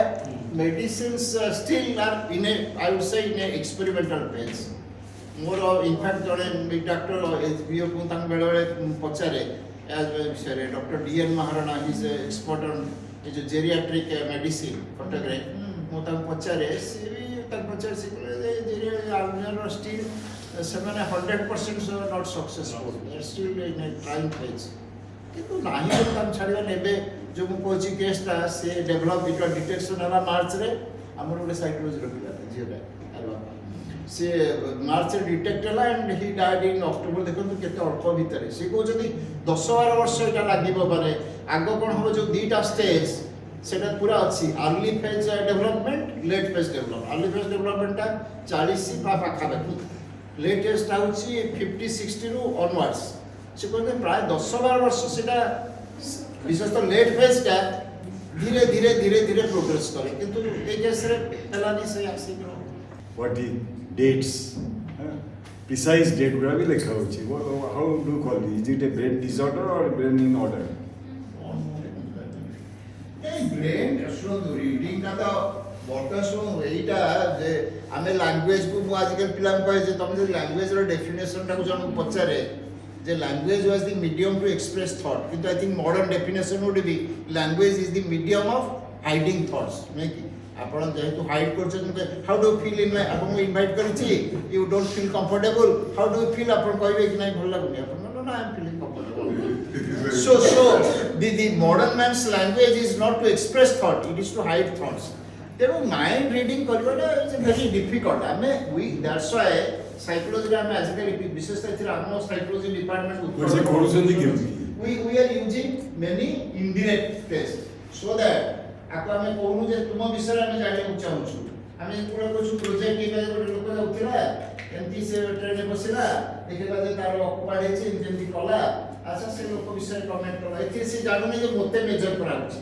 medicines still are in I would say in experimental phase more in fact जड़े doctor HBO को तंग बेले बेले पचारे एज विषय doctor D N Maharana is expert on जो जेरियाट्रिक मेडिसिन कटकरे मो तंग पचारे से भी तंग पचारे से जेरिया आल्जर स्टिल से माने 100% not successful they are still in a trying phase किंतु नाही जो काम छाड़िया नेबे जो मु कोची केसटा से डेवलप इट डिटेक्शन हला मार्च रे हमर ओडे साइकोलॉजी रखिला जेटा से मार्च डिटेक्ट हला and he died in October देखो तो केते अल्प भीतर से को जदी 10-12 वर्ष एटा लागिबो पारे आगो कोन हो जो दीटा स्टेज सेटा पूरा अछि early phase development late phase develop early phase development 40 पा पाखा बाकी लेटेस्ट आउची 50-60 रु ऑनवर्ड्स से कहते प्राय 10-12 वर्ष सेटा विशेषतः लेट फेज का धीरे धीरे धीरे धीरे प्रोग्रेस करे किंतु ए केस रे हलानी से आसी what the dates precise date गुड़ा भी लिखा होची. How do you call it? Is it a brain disorder or a brain in order? Brain शुणु रीडिंग का तो बर्तन शुणु एटा जे आमे लैंग्वेज को मु आजकल पिला कहे जे तुम जे लैंग्वेज रो डेफिनेशन टा को जन पचारे जे language was the medium to express thought किंतु I think modern definition would be language is the medium of hiding thoughts नहीं कि आपण जेहेतु हाइड करछन how do you feel in my आपण इनवाइट करछि you don't feel comfortable how do you feel आपण कहबे कि नहीं भल लागुनी आपण no no I am feeling comfortable so the modern man's language is not to express thought, it is to hide thoughts. Therefore mind reading karibana is very difficult. That's why psychology ame ajikali bisheshta thira amno psychology department वैसे कोरुसंदी केमती we are using many indirect tests so that ako ame कहनु जे तुम विषय ame जाने चाहूछु ame पूरा कुछ project के गोटे लोक उठिला एमती से ट्रेन में बसिला देखिला जे तार ऑक्युपाइड है जेमती कला अच्छा से लोक विषय कमेंट करा एथि से जानुने जे मोते मेजर करा अछि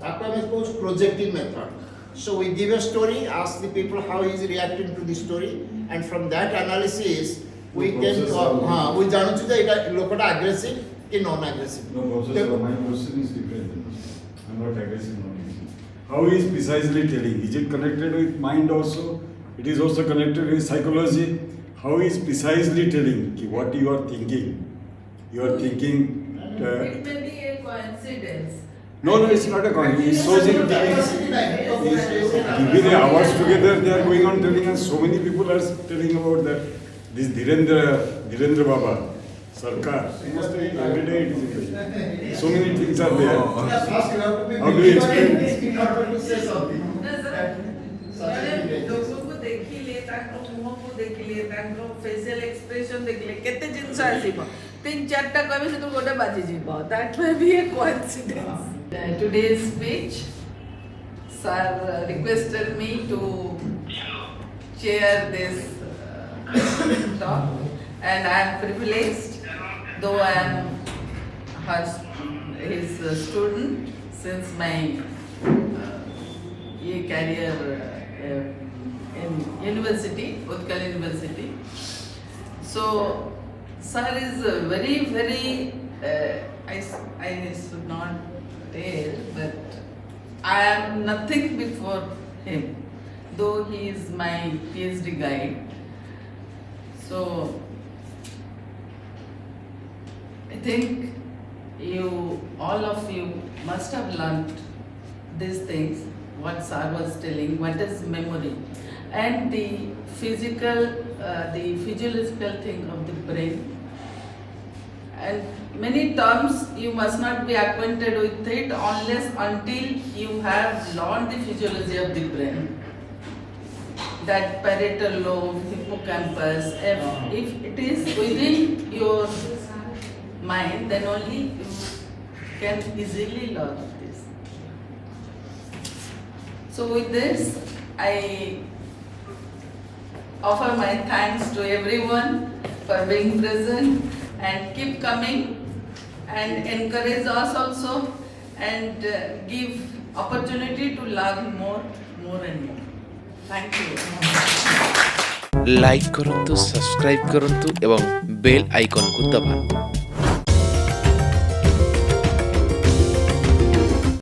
ताको हमें कुछ projective method so we give a story ask the people how he is reacting to the story and from that analysis we can we जानु छु जे एटा लोकटा aggressive कि non aggressive No, Professor, my question is different. I'm not aggressive, not aggressive. How is precisely telling? Is it connected with mind also? It is also connected with psychology. How is precisely telling what you are thinking? You are thinking. It may be a coincidence. No, it's not a coincidence. It shows in giving hours together. They are going on telling us. So many people are telling about that. This Dhirendra Baba. Sarkar, almost every day it is in so many things are there. How do you explain this? लोगों को देखिले ताको मुंह को देखिले ताको facial expression देखिले केते जिंस आसीबो तीन चारटा कहबे से तो गोटे बाजी जीबो that may be A coincidence today's speech sir requested me to chair this talk and I am privileged though I am his student since my career in university, Utkal University. So, sir is very, I should not tell, but I am nothing before him, though he is my PhD guide. So, I think all of you must have learnt these things, what sir was telling, what is memory, and the physiological thing of the brain. And many terms you must not be acquainted with it until you have learned the physiology of the brain. That parietal lobe, hippocampus, if it is within your mind, then only you can easily learn this. So with this, I offer my thanks to everyone for being present and keep coming and encourage us also and give opportunity to learn more and more. Thank you. Like करंतु subscribe करंतु एवं bell icon को दबाନ୍ତୁ